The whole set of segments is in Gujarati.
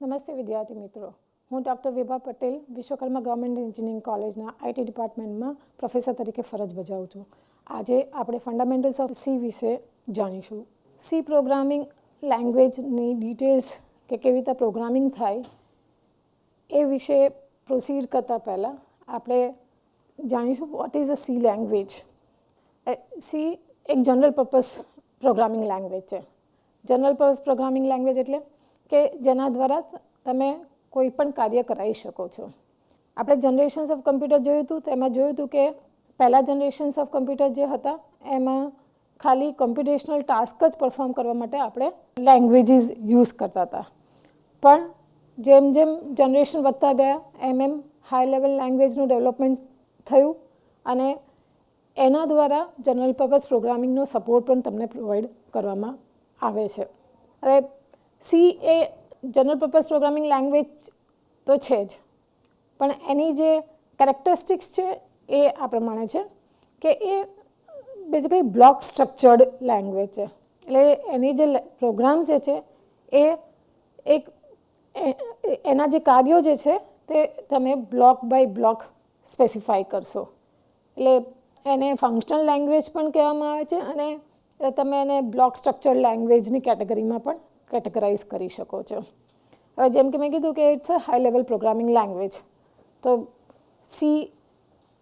નમસ્તે વિદ્યાર્થી મિત્રો, હું ડૉક્ટર વિભા પટેલ વિશ્વકર્મા ગવર્મેન્ટ એન્જિનિયરિંગ કોલેજના આઈટી ડિપાર્ટમેન્ટમાં પ્રોફેસર તરીકે ફરજ બજાવું છું. આજે આપણે ફંડામેન્ટલ્સ ઓફ સી વિશે જાણીશું. સી પ્રોગ્રામિંગ લેંગ્વેજની ડિટેલ્સ કે કેવી રીતે પ્રોગ્રામિંગ થાય એ વિશે પ્રોસીડ કરતાં પહેલાં આપણે જાણીશું what is a C language. C એક જનરલ પર્પઝ પ્રોગ્રામિંગ લેંગ્વેજ છે. જનરલ પર્પઝ પ્રોગ્રામિંગ લેંગ્વેજ એટલે કે જેના દ્વારા તમે કોઈ પણ કાર્ય કરાવી શકો છો. આપણે જનરેશન્સ ઓફ કમ્પ્યુટર જોયું હતું, તેમાં જોયું હતું કે પહેલાં જનરેશન્સ ઓફ કમ્પ્યુટર જે હતા એમાં ખાલી કોમ્પ્યુટેશનલ ટાસ્ક જ પરફોર્મ કરવા માટે આપણે લેંગ્વેજીસ યુઝ કરતા હતા. પણ જેમ જેમ જનરેશન વધતા ગયા એમ હાઈ લેવલ લેંગ્વેજનું ડેવલપમેન્ટ થયું અને એના દ્વારા જનરલ પર્પઝ પ્રોગ્રામિંગનો સપોર્ટ પણ તમને પ્રોવાઈડ કરવામાં આવે છે. હવે સી એ જનરલ પર્પઝ પ્રોગ્રામિંગ લેંગ્વેજ તો છે જ, પણ એની જે કેરેક્ટરિસ્ટિક્સ છે એ આ પ્રમાણે છે કે એ બેઝિકલી બ્લોક સ્ટ્રક્ચર્ડ લેંગ્વેજ છે. એટલે એની જે પ્રોગ્રામ્સ જે છે એ એક એના જે કાર્યો જે છે તે તમે બ્લોક બાય બ્લોક સ્પેસિફાઈ કરશો. એટલે એને ફંક્શનલ લેંગ્વેજ પણ કહેવામાં આવે છે અને તમે એને બ્લોક સ્ટ્રક્ચર્ડ લેંગ્વેજની કેટેગરીમાં પણ કેટેગરાઇઝ કરી શકો છો. હવે જેમ કે મેં કીધું કે it's a high level programming language. તો સી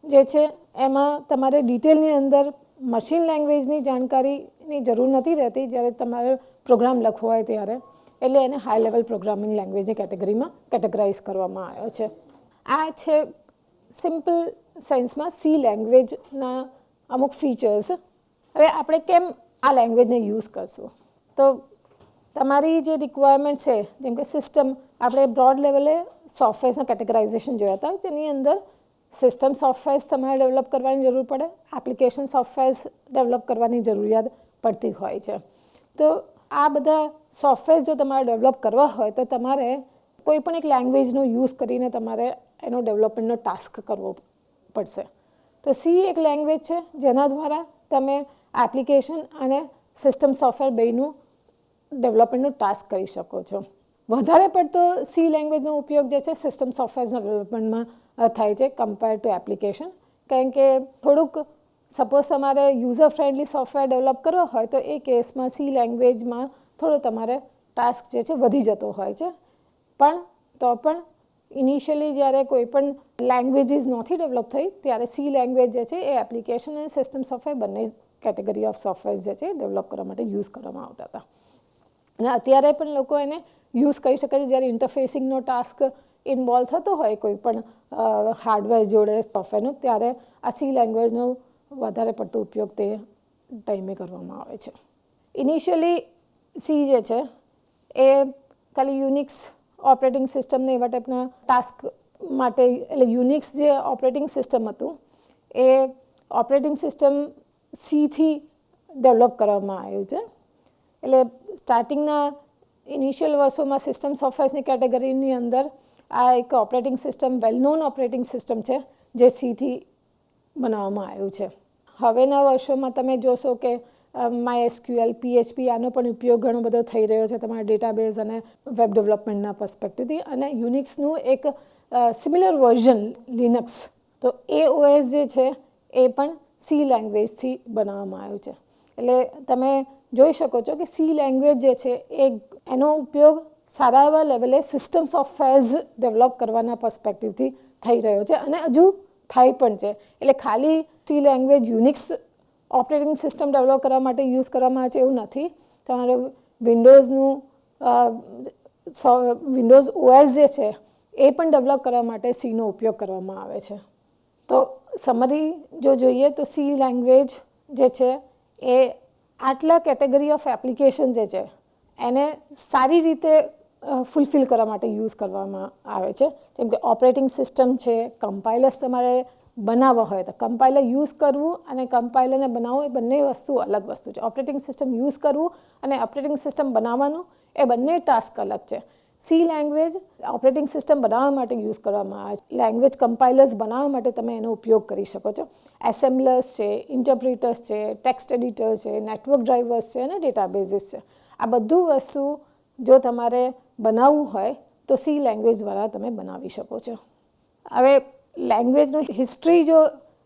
જે છે એમાં તમારે ડિટેલની અંદર મશીન લેંગ્વેજની જાણકારીની જરૂર નથી રહેતી જ્યારે તમારે પ્રોગ્રામ લખવો હોય ત્યારે. એટલે એને હાઈ લેવલ પ્રોગ્રામિંગ લેંગ્વેજની કેટેગરીમાં કેટેગરાઇઝ કરવામાં આવ્યો છે. આ છે સિમ્પલ સેન્સમાં સી લેંગ્વેજના અમુક ફીચર્સ. હવે આપણે કેમ આ લેંગ્વેજને યુઝ કરશું? તો તમારી જે રિક્વાયરમેન્ટ છે, જેમ કે સિસ્ટમ, આપણે બ્રોડ લેવલે સોફ્ટવેર્સના કેટેગરાઇઝેશન જોયા હતા. તેની અંદર સિસ્ટમ સોફ્ટવેર્સ તમારે ડેવલપ કરવાની જરૂર પડે, એપ્લિકેશન સોફ્ટવેર્સ ડેવલપ કરવાની જરૂરિયાત પડતી હોય છે. તો આ બધા સોફ્ટવેર્સ જો તમારે ડેવલપ કરવા હોય તો તમારે કોઈ પણ એક લેંગ્વેજનો યુઝ કરીને તમારે એનો ડેવલપમેન્ટનો ટાસ્ક કરવો પડશે. તો સી એક લેંગ્વેજ છે જેના દ્વારા તમે એપ્લિકેશન અને સિસ્ટમ સોફ્ટવેર બેયનું ડેવલપમેન્ટનો ટાસ્ક કરી શકો છો. વધારે પડતો સી લેંગ્વેજનો ઉપયોગ જે છે સિસ્ટમ સોફ્ટવેર્સના ડેવલપમેન્ટમાં થાય છે કમ્પેર ટુ એપ્લિકેશન. કારણ કે થોડુંક સપોઝ તમારે યુઝર ફ્રેન્ડલી સોફ્ટવેર ડેવલપ કરવો હોય તો એ કેસમાં સી લેંગ્વેજમાં થોડો તમારે ટાસ્ક જે છે વધી જતો હોય છે. પણ ઇનિશિયલી જ્યારે કોઈ પણ લેંગ્વેજીસ નહોતી ડેવલપ થઈ ત્યારે સી લેંગ્વેજ જે છે એ એપ્લિકેશન અને સિસ્ટમ સોફ્ટવેર બંને કેટેગરી ઓફ સોફ્ટવેર જે છે ડેવલપ કરવા માટે યુઝ કરવામાં આવતા હતા. અને અત્યારે પણ લોકો એને યુઝ કરી શકે છે જ્યારે ઇન્ટરફેસિંગનો ટાસ્ક ઇન્વોલ્વ થતો હોય કોઈ પણ હાર્ડવેર જોડે સોફ્ટવેરનો, ત્યારે આ સી લેંગ્વેજનો વધારે પડતો ઉપયોગ તે ટાઈમે કરવામાં આવે છે. ઇનિશિયલી સી જે છે એ ખાલી યુનિક્સ ઓપરેટિંગ સિસ્ટમને એવા ટાઈપના ટાસ્ક માટે, એટલે યુનિક્સ જે ઓપરેટિંગ સિસ્ટમ હતું એ ઓપરેટિંગ સિસ્ટમ સીથી ડેવલપ કરવામાં આવ્યું છે. એટલે સ્ટાર્ટિંગના ઇનિશિયલ વર્ષોમાં સિસ્ટમ સોફ્ટવેર્સની કેટેગરીની અંદર આ એક operating system well known operating system છે જે સીથી બનાવવામાં આવ્યું છે. હવેના વર્ષોમાં તમે જોશો કે MySQL, PHP આનો પણ ઉપયોગ ઘણો બધો થઈ રહ્યો છે તમારા ડેટાબેઝ અને વેબ ડેવલપમેન્ટના પર્સપેક્ટિવથી. અને યુનિક્સનું એક સિમિલર વર્ઝન લિનક્સ, તો AOS જે છે એ પણ સી લેંગ્વેજથી બનાવવામાં આવ્યું છે. એટલે તમે જોઈ શકો છો કે સી લેંગ્વેજ જે છે એનો ઉપયોગ સારા એવા લેવલે સિસ્ટમ સોફ્ટવેર્સ ડેવલપ કરવાના પર્સપેક્ટિવથી થઈ રહ્યો છે અને હજુ થાય પણ છે. એટલે ખાલી C language Unix operating system develop કરવા માટે યુઝ કરવામાં આવે છે એવું નથી. તમારે વિન્ડોઝ OS જે છે એ પણ ડેવલપ કરવા માટે સીનો ઉપયોગ કરવામાં આવે છે. તો સમરી જો જોઈએ તો સી લેંગ્વેજ જે છે એ આટલા કેટેગરી ઓફ એપ્લિકેશન જે છે એને સારી રીતે ફૂલફિલ કરવા માટે યુઝ કરવામાં આવે છે. જેમ કે ઓપરેટિંગ સિસ્ટમ છે, કમ્પાઇલર્સ તમારે બનાવવા હોય તો કમ્પાઇલર યુઝ કરવું અને કમ્પાઇલરને બનાવવું એ બંને વસ્તુ અલગ વસ્તુ છે. ઓપરેટિંગ સિસ્ટમ યુઝ કરવું અને ઓપરેટિંગ સિસ્ટમ બનાવવાનું એ બંને ટાસ્ક અલગ છે. સી લેંગ્વેજ ઓપરેટિંગ સિસ્ટમ બનાવવા માટે યુઝ કરવામાં આવે છે. લેંગ્વેજ કમ્પાઇલર્સ બનાવવા માટે તમે એનો ઉપયોગ કરી શકો છો. એસેમ્બલર્સ છે, ઇન્ટરપ્રિટર્સ છે, ટેક્સ્ટ એડિટર છે, નેટવર્ક ડ્રાઈવર્સ છે અને ડેટાબેઝિસ છે. આ બધું વસ્તુ જો તમારે બનાવવું હોય તો સી લેંગ્વેજ દ્વારા તમે બનાવી શકો છો. હવે લેંગ્વેજનું હિસ્ટ્રી જો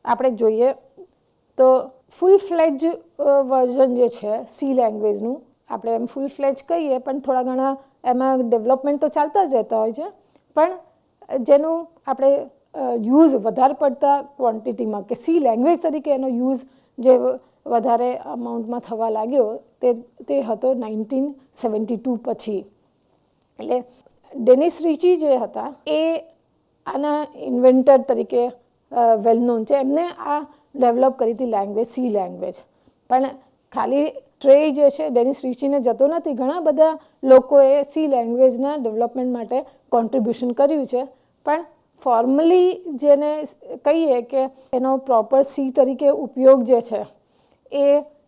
આપણે જોઈએ તો ફૂલ ફ્લેજ વર્ઝન જે છે સી લેંગ્વેજનું, આપણે એમ ફૂલ ફ્લેજ કહીએ પણ થોડા ઘણા એમાં ડેવલપમેન્ટ તો ચાલતા જ રહેતા હોય છે, પણ જેનું આપણે યુઝ વધારે પડતા ક્વોન્ટિટીમાં કે સી લેંગ્વેજ તરીકે એનો યુઝ જે વધારે અમાઉન્ટમાં થવા લાગ્યો તે હતો 1972 પછી. એટલે ડેનિસ રીચી જે હતા એ આના ઇન્વેન્ટર તરીકે વેલ નોન છે. એમને આ ડેવલપ કરી હતી લેંગ્વેજ, સી લેંગ્વેજ. પણ ખાલી શ્રેય જે છે ડેનિસ રીચીને જતો નથી, ઘણા બધા લોકોએ સી લેંગ્વેજના ડેવલપમેન્ટ માટે કોન્ટ્રીબ્યુશન કર્યું છે. પણ ફોર્મલી જેને કહીએ કે એનો પ્રોપર સી તરીકે ઉપયોગ જે છે એ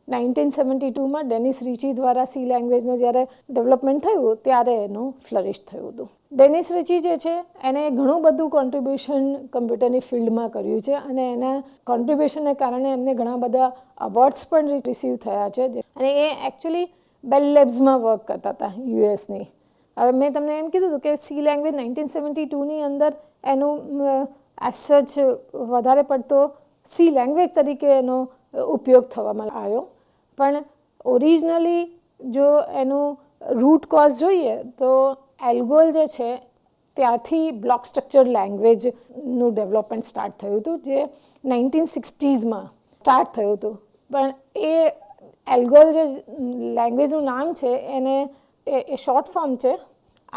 1972માં ડેનિસ રીચી દ્વારા સી લેંગ્વેજનું જ્યારે ડેવલપમેન્ટ થયું ત્યારે એનું ફ્લરિશ થયું હતું. ડેનિસ રીચી જે છે એને ઘણું બધું કોન્ટ્રીબ્યુશન કમ્પ્યુટરની ફિલ્ડમાં કર્યું છે અને એના કોન્ટ્રીબ્યુશનને કારણે એમને ઘણા બધા અવોર્ડ્સ પણ રિસીવ થયા છે. અને એ એકચ્યુઅલી બેલ લેબ્સમાં વર્ક કરતા હતા યુએસની. હવે મેં તમને એમ કીધું હતું કે સી લેંગ્વેજ 1972ની અંદર એનું એઝ સચ વધારે પડતો સી લેંગ્વેજ તરીકે એનો ઉપયોગ થવામાં આવ્યો. પણ ઓરિજિનલી જો એનું રૂટ કોઝ જોઈએ તો એલ્ગોલ જે છે ત્યારથી બ્લોક સ્ટ્રક્ચર્ડ લેંગ્વેજનું ડેવલપમેન્ટ સ્ટાર્ટ થયું હતું, જે 1960sમાં સ્ટાર્ટ થયું હતું. પણ એ એલ્ગોલ જે લેંગ્વેજનું નામ છે એને એ શોર્ટ ફોર્મ છે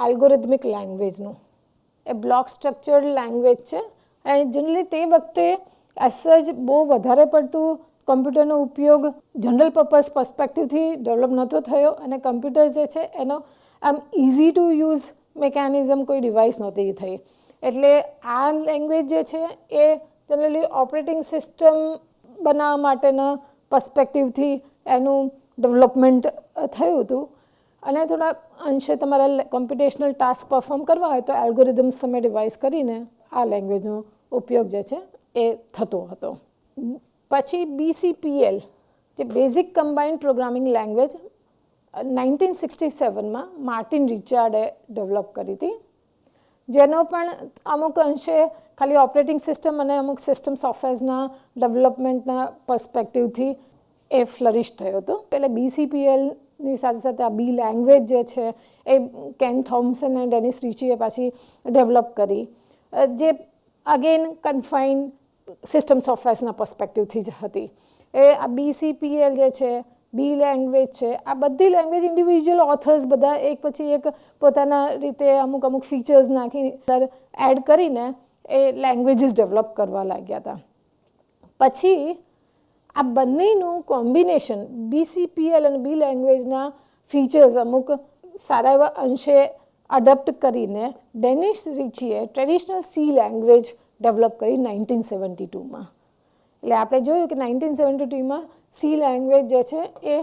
એલ્ગોરિધમિક લેંગ્વેજનું. એ બ્લોક સ્ટ્રક્ચર્ડ લેંગ્વેજ છે અને જનરલી તે વખતે એઝ જ બહુ વધારે પડતું કમ્પ્યુટરનો ઉપયોગ જનરલ પર્પઝ પર્સપેક્ટિવથી ડેવલપ નહોતો થયો અને કમ્પ્યુટર જે છે એનો આમ ઇઝી ટુ યુઝ મિકેનિઝમ કોઈ ડિવાઇસ નહોતી થઈ. એટલે આ લેંગ્વેજ જે છે એ જનરલી ઓપરેટિંગ સિસ્ટમ બનાવવા માટેના પર્સપેક્ટિવથી એનું ડેવલપમેન્ટ થયું હતું. અને થોડા અંશે તમારા કોમ્પ્યુટેશનલ ટાસ્ક પરફોર્મ કરવા હોય તો એલ્ગોરિધમ્સ તમે ડિવાઇસ કરીને આ લેંગ્વેજનો ઉપયોગ જે છે એ થતો હતો. પછી BCPL જે બેઝિક કમ્બાઇન્ડ પ્રોગ્રામિંગ લેંગ્વેજ 1967માં માર્ટિન રિચાર્ડે ડેવલપ કરી હતી, જેનો પણ અમુક અંશે ખાલી ઓપરેટિંગ સિસ્ટમ અને અમુક સિસ્ટમ સોફ્ટવેર્સના ડેવલપમેન્ટના પર્સપેક્ટિવથી એ ફ્લરિશ થયો હતો. એટલે BCPLની સાથે સાથે આ બી લેંગ્વેજ જે છે એ કેન થોમ્સન અને ડેનિસ રીચીએ પાછી ડેવલપ કરી, જે અગેન કન્ફાઇન સિસ્ટમ સોફ્ટવેર્સના પર્સપેક્ટિવથી જ હતી. એ આ BCPL જે છે, બી લેંગ્વેજ છે, આ બધી લેંગ્વેજ ઇન્ડિવિજ્યુઅલ ઓથર્સ બધા એક પછી એક પોતાના રીતે અમુક ફીચર્સ નાખી એડ કરીને એ લેંગ્વેજીસ ડેવલપ કરવા લાગ્યા હતા. પછી આ બંનેનું કોમ્બિનેશન BCPL અને બી લેંગ્વેજના ફીચર્સ અમુક સારા એવા અંશે અડપ્ટ કરીને ડેનિસ રીચીએ ટ્રેડિશનલ સી લેંગ્વેજ ડેવલપ કરી 1972માં. એટલે આપણે જોયું કે 1972માં સી લેંગ્વેજ જે છે એ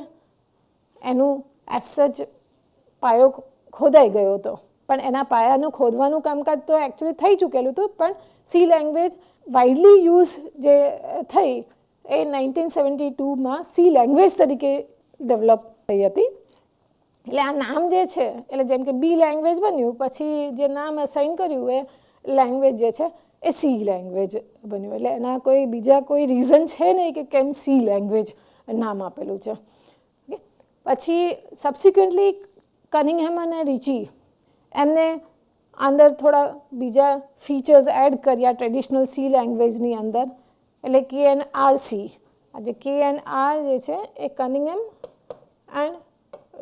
એનું એઝ સચ પાયો ખોદાઈ ગયો હતો. પણ એના પાયાનું ખોદવાનું કામકાજ તો એકચ્યુઅલી થઈ ચૂકેલું હતું, પણ સી લેંગ્વેજ વાઇડલી યુઝ જે થઈ એ 1972માં સી લેંગ્વેજ તરીકે ડેવલપ થઈ હતી. એટલે આ નામ જે છે, એટલે જેમ કે બી લેંગ્વેજ બન્યું પછી જે નામ અસાઇન કર્યું એ લેંગ્વેજ જે છે એ સી લેંગ્વેજ બન્યું. એટલે એના કોઈ બીજા કોઈ રીઝન છે નહીં કે કેમ સી લેંગ્વેજ નામ આપેલું છે. પછી સબસિક્વન્ટલી કનિંગહેમ અને રીચી એમને અંદર થોડા બીજા ફીચર્સ એડ કર્યા ટ્રેડિશનલ સી લેંગ્વેજની અંદર. એટલે KNRC, આ જે KNR જે છે એ કનિંગહેમ એન્ડ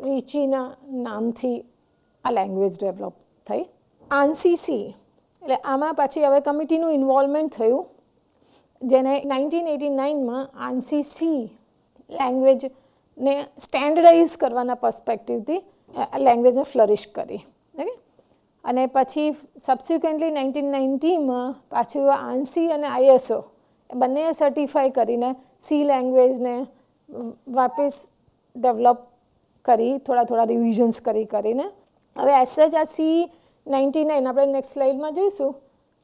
રીચીના નામથી આ લેંગ્વેજ ડેવલપ થઈ. ANSI C, એટલે આમાં પછી હવે કમિટીનું ઇન્વોલ્વમેન્ટ થયું, જેને 1989માં ANSI C લેંગ્વેજને સ્ટેન્ડર્ડાઇઝ કરવાના પર્સપેક્ટિવથી લેંગ્વેજને ફ્લરિશ કરી. ઓકે, અને પછી સબસિક્વન્ટલી 1990માં પાછું ANSI અને ISO બંને સર્ટિફાઈ કરીને સી લેંગ્વેજને વાપસ ડેવલપ કરી, થોડા રિવિઝન્સ કરીને. હવે એઝ સચ આ C99 આપણે નેક્સ્ટ સ્લાઇડમાં જોઈશું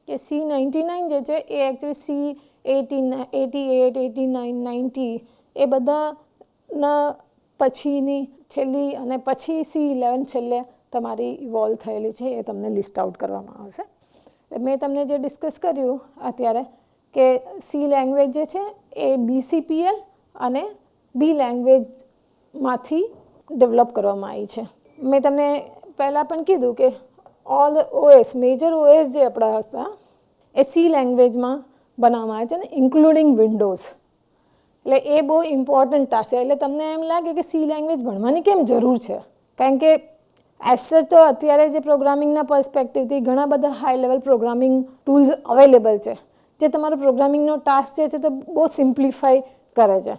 કે C99 જે છે એ એકચ્યુઅલી C88, 89, 90 એ બધાના પછીની છેલ્લી અને પછી C11 છેલ્લે તમારી ઇવોલ્વ થયેલી છે એ તમને લિસ્ટ આઉટ કરવામાં આવશે. મેં તમને જે ડિસ્કસ કર્યું અત્યારે કે સી લેંગ્વેજ જે છે એ BCPL અને બી લેંગ્વેજમાંથી ડેવલપ કરવામાં આવી છે. મેં તમને પહેલાં પણ કીધું કે ઓલ OS મેજર OS જે આપણા હતા એ સી લેંગ્વેજમાં બનાવવામાં આવે છે ને ઇન્ક્લુડિંગ વિન્ડોઝ. એટલે એ બહુ ઇમ્પોર્ટન્ટ ટાસ્ક છે. એટલે તમને એમ લાગે કે સી લેંગ્વેજ ભણવાની કેમ જરૂર છે, કારણ કે એઝ તો અત્યારે જે પ્રોગ્રામિંગના પર્સપેક્ટિવથી ઘણા બધા high level programming tools available છે જે તમારો પ્રોગ્રામિંગનો ટાસ્ક જે છે તે બહુ સિમ્પ્લિફાઈ કરે છે.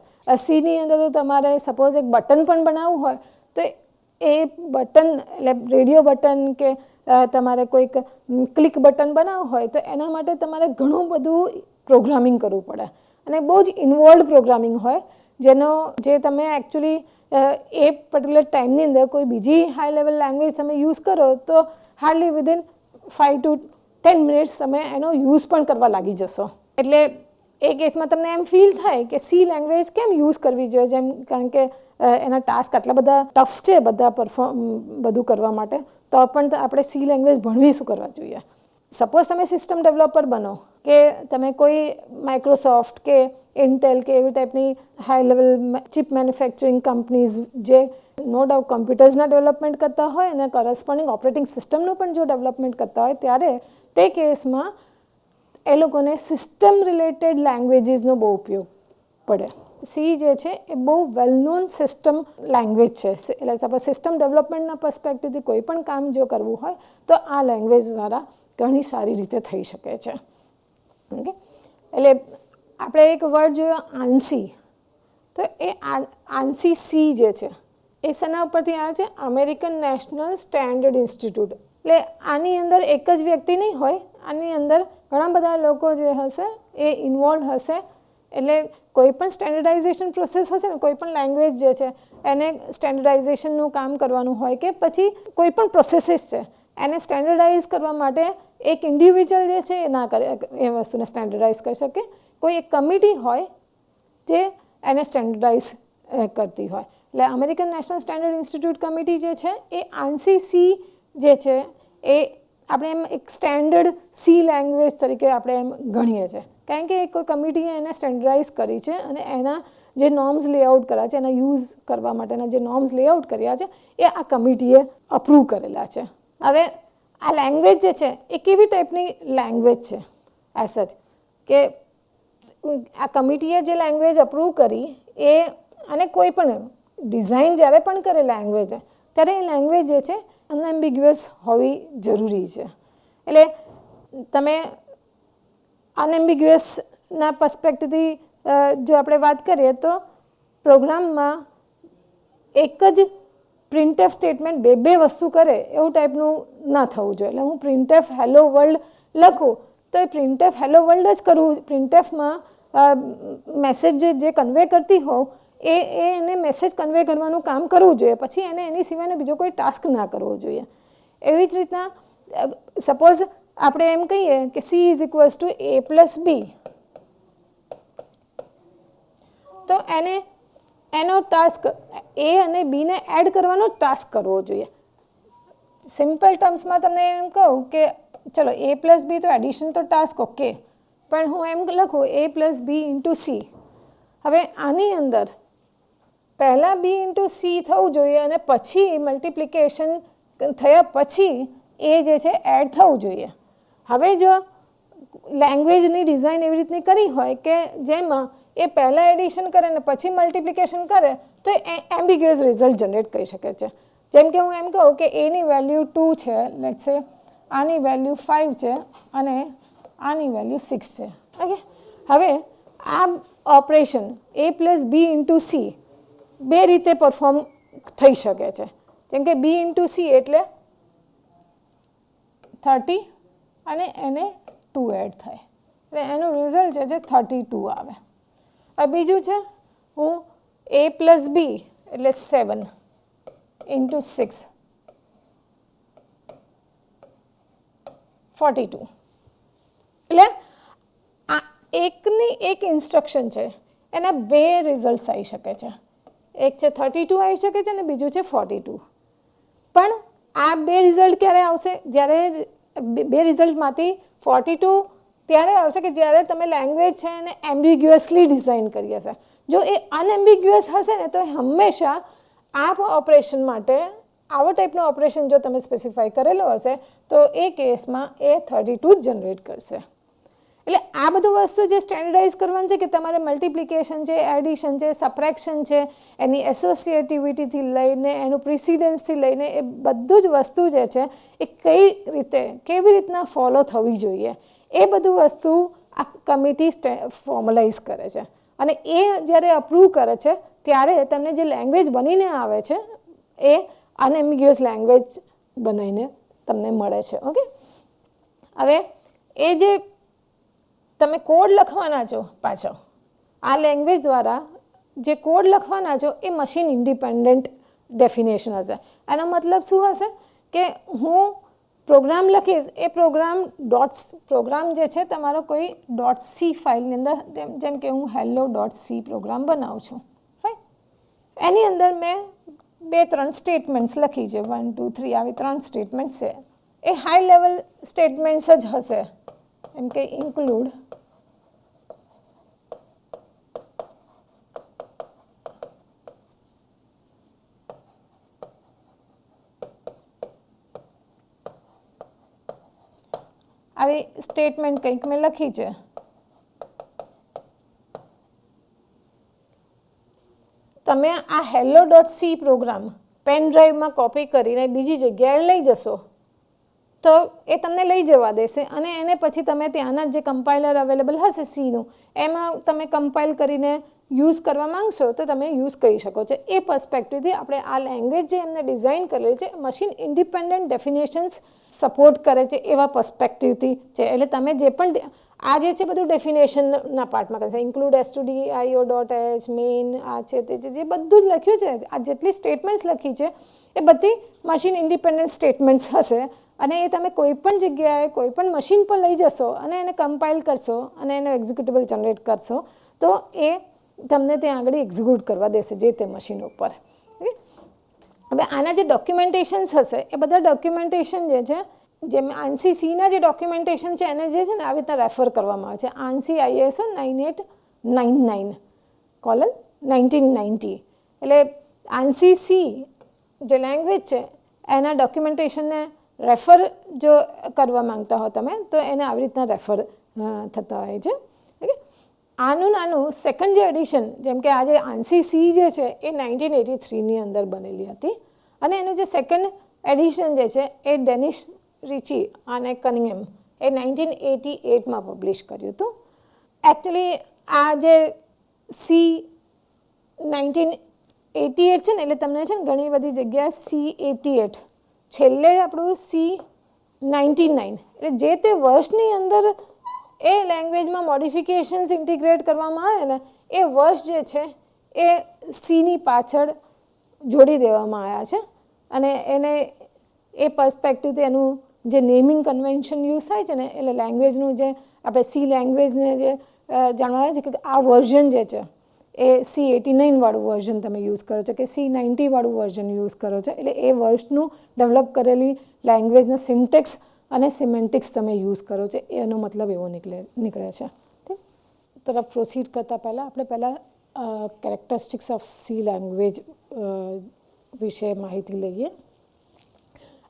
સીની અંદર તો તમારે સપોઝ એક બટન પણ બનાવવું હોય તો એ બટન એટલે રેડિયો બટન કે તમારે કોઈક ક્લિક બટન બનાવવું હોય તો એના માટે તમારે ઘણું બધું પ્રોગ્રામિંગ કરવું પડે અને બહુ જ ઇન્વોલ્વ પ્રોગ્રામિંગ હોય જે તમે એકચ્યુઅલી એ પર્ટિક્યુલર ટાઈમની અંદર કોઈ બીજી હાઈ લેવલ લેંગ્વેજ તમે યુઝ કરો તો હાર્ડલી વિધિન 5 to 10 મિનિટ્સ તમે એનો યુઝ પણ કરવા લાગી જશો. એટલે એ કેસમાં તમને એમ ફીલ થાય કે સી લેંગ્વેજ કેમ યુઝ કરવી જોઈએ, જેમ કારણ કે એના ટાસ્ક આટલા બધા ટફ છે બધું કરવા માટે, તો પણ આપણે સી લેંગ્વેજ ભણવી શું કરવા જોઈએ. સપોઝ તમે સિસ્ટમ ડેવલપર બનો કે તમે કોઈ માઇક્રોસોફ્ટ કે ઇન્ટેલ કે એવી ટાઈપની high level chip manufacturing companies જે નો ડાઉટ કમ્પ્યુટર્સના ડેવલપમેન્ટ કરતા હોય અને કરસ્પોન્ડિંગ ઓપરેટિંગ સિસ્ટમનું પણ જો ડેવલપમેન્ટ કરતા હોય ત્યારે તે કેસમાં એ લોકોને સિસ્ટમ રિલેટેડ લેંગ્વેજીસનો બહુ ઉપયોગ પડે. સી જે છે એ બહુ વેલ નોન સિસ્ટમ લેંગ્વેજ છે. એટલે સપોઝ સિસ્ટમ ડેવલપમેન્ટના પર્સપેક્ટિવથી કોઈ પણ કામ જો કરવું હોય તો આ લેંગ્વેજ દ્વારા ઘણી સારી રીતે થઈ શકે છે. ઓકે, એટલે આપણે એક વર્ડ જોયો આંસી, તો એ આંસી સી જે છે એ શેના ઉપરથી આવે છે? American national standard institute. એટલે આની અંદર એક જ વ્યક્તિ નહીં હોય, આની અંદર ઘણા બધા લોકો જે હશે એ ઇન્વોલ્વ હશે. એટલે કોઈ પણ સ્ટેન્ડર્ડાઇઝેશન પ્રોસેસ હશે ને, કોઈ પણ લેંગ્વેજ જે છે એને સ્ટેન્ડર્ડાઇઝેશનનું કામ કરવાનું હોય કે પછી કોઈ પણ પ્રોસેસીસ છે એને સ્ટેન્ડર્ડાઇઝ કરવા માટે એક ઇન્ડિવિજ્યુઅલ જે છે એ ના કરે એ વસ્તુને સ્ટેન્ડર્ડાઇઝ કરી શકે. કોઈ એક કમિટી હોય જે એને સ્ટેન્ડર્ડાઇઝ કરતી હોય. એટલે American national standard institute committee જે છે એ આંસી સી જે છે એ આપણે એમ એક સ્ટેન્ડર્ડ સી લેંગ્વેજ તરીકે આપણે એમ ગણીએ છીએ, કારણ કે કોઈ કમિટીએ એને સ્ટેન્ડર્ડાઇઝ કરી છે અને એના જે નોર્મ્સ લેઆઉટ કર્યા છે, એના યુઝ કરવા માટેના જે નોર્મ્સ લેઆઉટ કર્યા છે એ આ કમિટીએ અપ્રૂવ કરેલા છે. હવે આ લેંગ્વેજ જે છે એ કેવી ટાઈપની લેંગ્વેજ છે એઝ સચ કે આ કમિટીએ જે લેંગ્વેજ અપ્રૂવ કરી એ અને કોઈ પણ ડિઝાઇન જ્યારે પણ કરે લેંગ્વેજ ત્યારે એ લેંગ્વેજ જે છે અનએમ્બિગ્યુઅસ હોવી જરૂરી છે. એટલે તમે અનએમ્બિગ્યુઅસના પર્સપેક્ટિવથી જો આપણે વાત કરીએ તો પ્રોગ્રામમાં એક જ પ્રિન્ટએફ સ્ટેટમેન્ટ બે વસ્તુ કરે એવું ટાઈપનું ના થવું જોઈએ. એટલે હું પ્રિન્ટએફ હેલો વર્લ્ડ લખું તો એ પ્રિન્ટએફ હેલો વર્લ્ડ જ કરવું. પ્રિન્ટએફમાં મેસેજ જે કન્વે કરતી હોઉં એને મેસેજ કન્વે કરવાનું કામ કરવું જોઈએ, પછી એને એની સિવાયનો બીજો કોઈ ટાસ્ક ના કરવો જોઈએ. એવી જ રીતના સપોઝ આપણે એમ કહીએ કે C = A+B, તો એનો ટાસ્ક A અને Bને એડ કરવાનો ટાસ્ક કરવો જોઈએ. સિમ્પલ ટર્મ્સમાં તમને એમ કહું કે ચલો A+B તો એડિશન તો ટાસ્ક ઓકે, પણ હું એમ લખું A+B × C. હવે આની અંદર પહેલાં B × C થવું જોઈએ અને પછી મલ્ટિપ્લિકેશન થયા પછી એ જે છે એડ થવું જોઈએ. હવે જો લેંગ્વેજની ડિઝાઇન એવી રીતની કરી હોય કે જેમાં એ પહેલાં એડિશન કરે ને પછી મલ્ટિપ્લિકેશન કરે તો એ એમ્બિગ્યુઅસ રિઝલ્ટ જનરેટ કરી શકે છે. જેમ કે હું એમ કહું કે એની વેલ્યુ 2 છે, લેટ્સ સે આની વેલ્યુ 5 છે અને આની વેલ્યુ 6 છે. ઓકે, હવે આ ઓપરેશન A+B × C બે રીતે પરફોર્મ થઈ શકે છે. જેમ કે B × C એટલે 30 અને એને 2 એડ થાય એટલે એનું રિઝલ્ટ જે છે 32 આવે. હવે બીજું છે હું A+B એટલે 7 × 6 42. એટલે આ એકની એક ઇન્સ્ટ્રક્શન છે એના બે રિઝલ્ટ આવી શકે છે. એક છે 32 આવી શકે છે અને બીજું છે 42. પણ આ બે રિઝલ્ટ ક્યારે આવશે? જ્યારે બે રિઝલ્ટમાંથી 42 ત્યારે આવશે કે જ્યારે તમે લેંગ્વેજ છે એને એમ્બિગ્યુઅસલી ડિઝાઇન કરી હશે. જો એ અનએમ્બિગ્યુઅસ હશે ને તો હંમેશા આ ઓપરેશન માટે આવો ટાઈપનો ઓપરેશન જો તમે સ્પેસિફાઈ કરેલો હશે તો એ કેસમાં એ 32 જ જનરેટ કરશે. એટલે આ બધું વસ્તુ જે સ્ટેન્ડર્ડાઇઝ કરવાનું છે કે તમારે મલ્ટિપ્લિકેશન છે, એડિશન છે, સપ્રેક્શન છે, એની એસોસિએટિવિટીથી લઈને એનું પ્રિસિડન્સથી લઈને એ બધું જ વસ્તુ જે છે એ કઈ રીતે કેવી રીતના ફોલો થવી જોઈએ એ બધું વસ્તુ આ કમિટી ફોર્મલાઇઝ કરે છે. અને એ જ્યારે અપ્રૂવ કરે છે ત્યારે તમને જે લેંગ્વેજ બનીને આવે છે એ અનએમ્બિગ્યુઅસ લેંગ્વેજ બનાવીને તમને મળે છે. ઓકે, હવે એ જે તમે કોડ લખવાના છો પાછો આ લેંગ્વેજ દ્વારા જે કોડ લખવાના છો એ મશીન ઇન્ડિપેન્ડન્ટ ડેફિનેશન હશે. એનો મતલબ શું હશે કે હું પ્રોગ્રામ લખીશ એ પ્રોગ્રામ જે છે તમારો કોઈ .c ફાઇલની અંદર જેમ કે હું hello.c પ્રોગ્રામ બનાવું છું, રાઈટ. એની અંદર મેં 2-3 સ્ટેટમેન્ટ્સ લખી છે, 1 2 3 આવી 3 સ્ટેટમેન્ટ્સ છે. એ હાઈ લેવલ સ્ટેટમેન્ટ્સ જ હશે, એમ કે ઇન્ક્લુડ આવી સ્ટેટમેન્ટ કંઈક મેં લખી છે. તમે આ hello.c પ્રોગ્રામ પેન ડ્રાઈવમાં કોપી કરીને બીજી જગ્યાએ લઈ જશો તો એ તમને લઈ જવા દેશે અને એને પછી તમે ત્યાંના જે કમ્પાઇલર અવેલેબલ હશે સીનું એમાં તમે કમ્પાઇલ કરીને યુઝ કરવા માંગશો તો તમે યુઝ કરી શકો છો. એ પર્સપેક્ટિવથી આપણે આ લેંગ્વેજ જે એમને ડિઝાઇન કરેલી છે મશીન ઇન્ડિપેન્ડન્ટ ડેફિનેશન્સ સપોર્ટ કરે છે એવા પર્સપેક્ટિવથી છે. એટલે તમે જે પણ આ જે છે બધું ડેફિનેશનના પાર્ટમાં કરશે, ઇન્ક્લુડ stdio.h મેઇન આ છે તે છે જે બધું જ લખ્યું છે. આ જેટલી સ્ટેટમેન્ટ્સ લખી છે એ બધી મશીન ઇન્ડિપેન્ડન્ટ સ્ટેટમેન્ટ્સ હશે અને એ તમે કોઈ પણ જગ્યાએ કોઈ પણ મશીન પર લઈ જશો અને એને કમ્પાઇલ કરશો અને એનો એક્ઝિક્યુટેબલ જનરેટ કરશો તો એ તમને ત્યાં આગળ એક્ઝિક્યુટ કરવા દેશે જે તે મશીન ઉપર. હવે આના જે ડોક્યુમેન્ટેશન્સ હશે એ બધા ડોક્યુમેન્ટેશન જે છે જેમ ANSI C ના જે ડોક્યુમેન્ટેશન છે એને જે છે ને આવી રીતના રેફર કરવામાં આવે છે. ANSI ISO 9899:1990 એટલે ANSI C જે લેંગ્વેજ છે એના ડોક્યુમેન્ટેશનને રેફર જો કરવા માંગતા હો તમે તો એને આવી રીતના રેફર થતા હોય છે. ઓકે, આનું સેકન્ડ જે એડિશન જેમ કે આજે ANSI C જે છે એ 1983ની અંદર બનેલી હતી અને એનું જે સેકન્ડ એડિશન જે છે એ ડેનિશ રિચી અને કનિંગહેમ એ 1988માં પબ્લિશ કર્યું હતું. એકચ્યુઅલી આ જે C1988 છે ને એટલે તમને છે ને ઘણી બધી જગ્યાએ C88 છેલ્લે આપણું C99 એટલે જે તે વર્ષની અંદર એ લેંગ્વેજમાં મોડિફિકેશન્સ ઇન્ટિગ્રેટ કરવામાં આવે ને એ વર્ષ જે છે એ Cની પાછળ જોડી દેવામાં આવ્યા છે અને એને એ પર્સપેક્ટિવથી એનું જે નેમિંગ કન્વેન્શન યુઝ થાય છે ને એટલે લેંગ્વેજનું જે આપણે C લેંગ્વેજને જે જાણવા આવે છે કે આ વર્ઝન જે છે એ C89 વર્ઝન તમે યુઝ કરો છો કે C90 વર્ઝન યુઝ કરો છો એટલે એ વર્ષનું ડેવલપ કરેલી લેંગ્વેજના સિન્ટેક્સ અને સિમેન્ટિક્સ તમે યુઝ કરો છો એનો મતલબ એવો નીકળે છે. ઠીક, તરફ પ્રોસીડ કરતાં પહેલાં આપણે કેરેક્ટરિસ્ટિક્સ ઓફ C લેંગ્વેજ વિશે માહિતી લઈએ.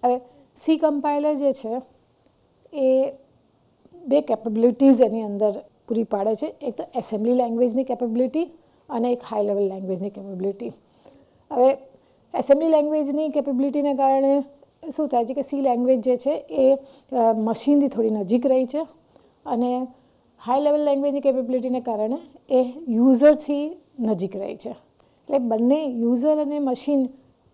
હવે C કમ્પાઇલર જે છે એ 2 કેપેબિલિટીઝ એની અંદર પૂરી પાડે છે. એક તો એસેમ્બલી લેંગ્વેજની કેપેબિલિટી અને એક હાઈ લેવલ લેંગ્વેજની કેપેબિલિટી. હવે એસેમ્બલી લેંગ્વેજની કેપેબિલિટીને કારણે શું થાય છે કે C લેંગ્વેજ જે છે એ મશીનથી થોડી નજીક રહી છે અને હાઈ લેવલ લેંગ્વેજની કેપેબિલિટીને કારણે એ યુઝરથી નજીક રહી છે. એટલે બંને યુઝર અને મશીન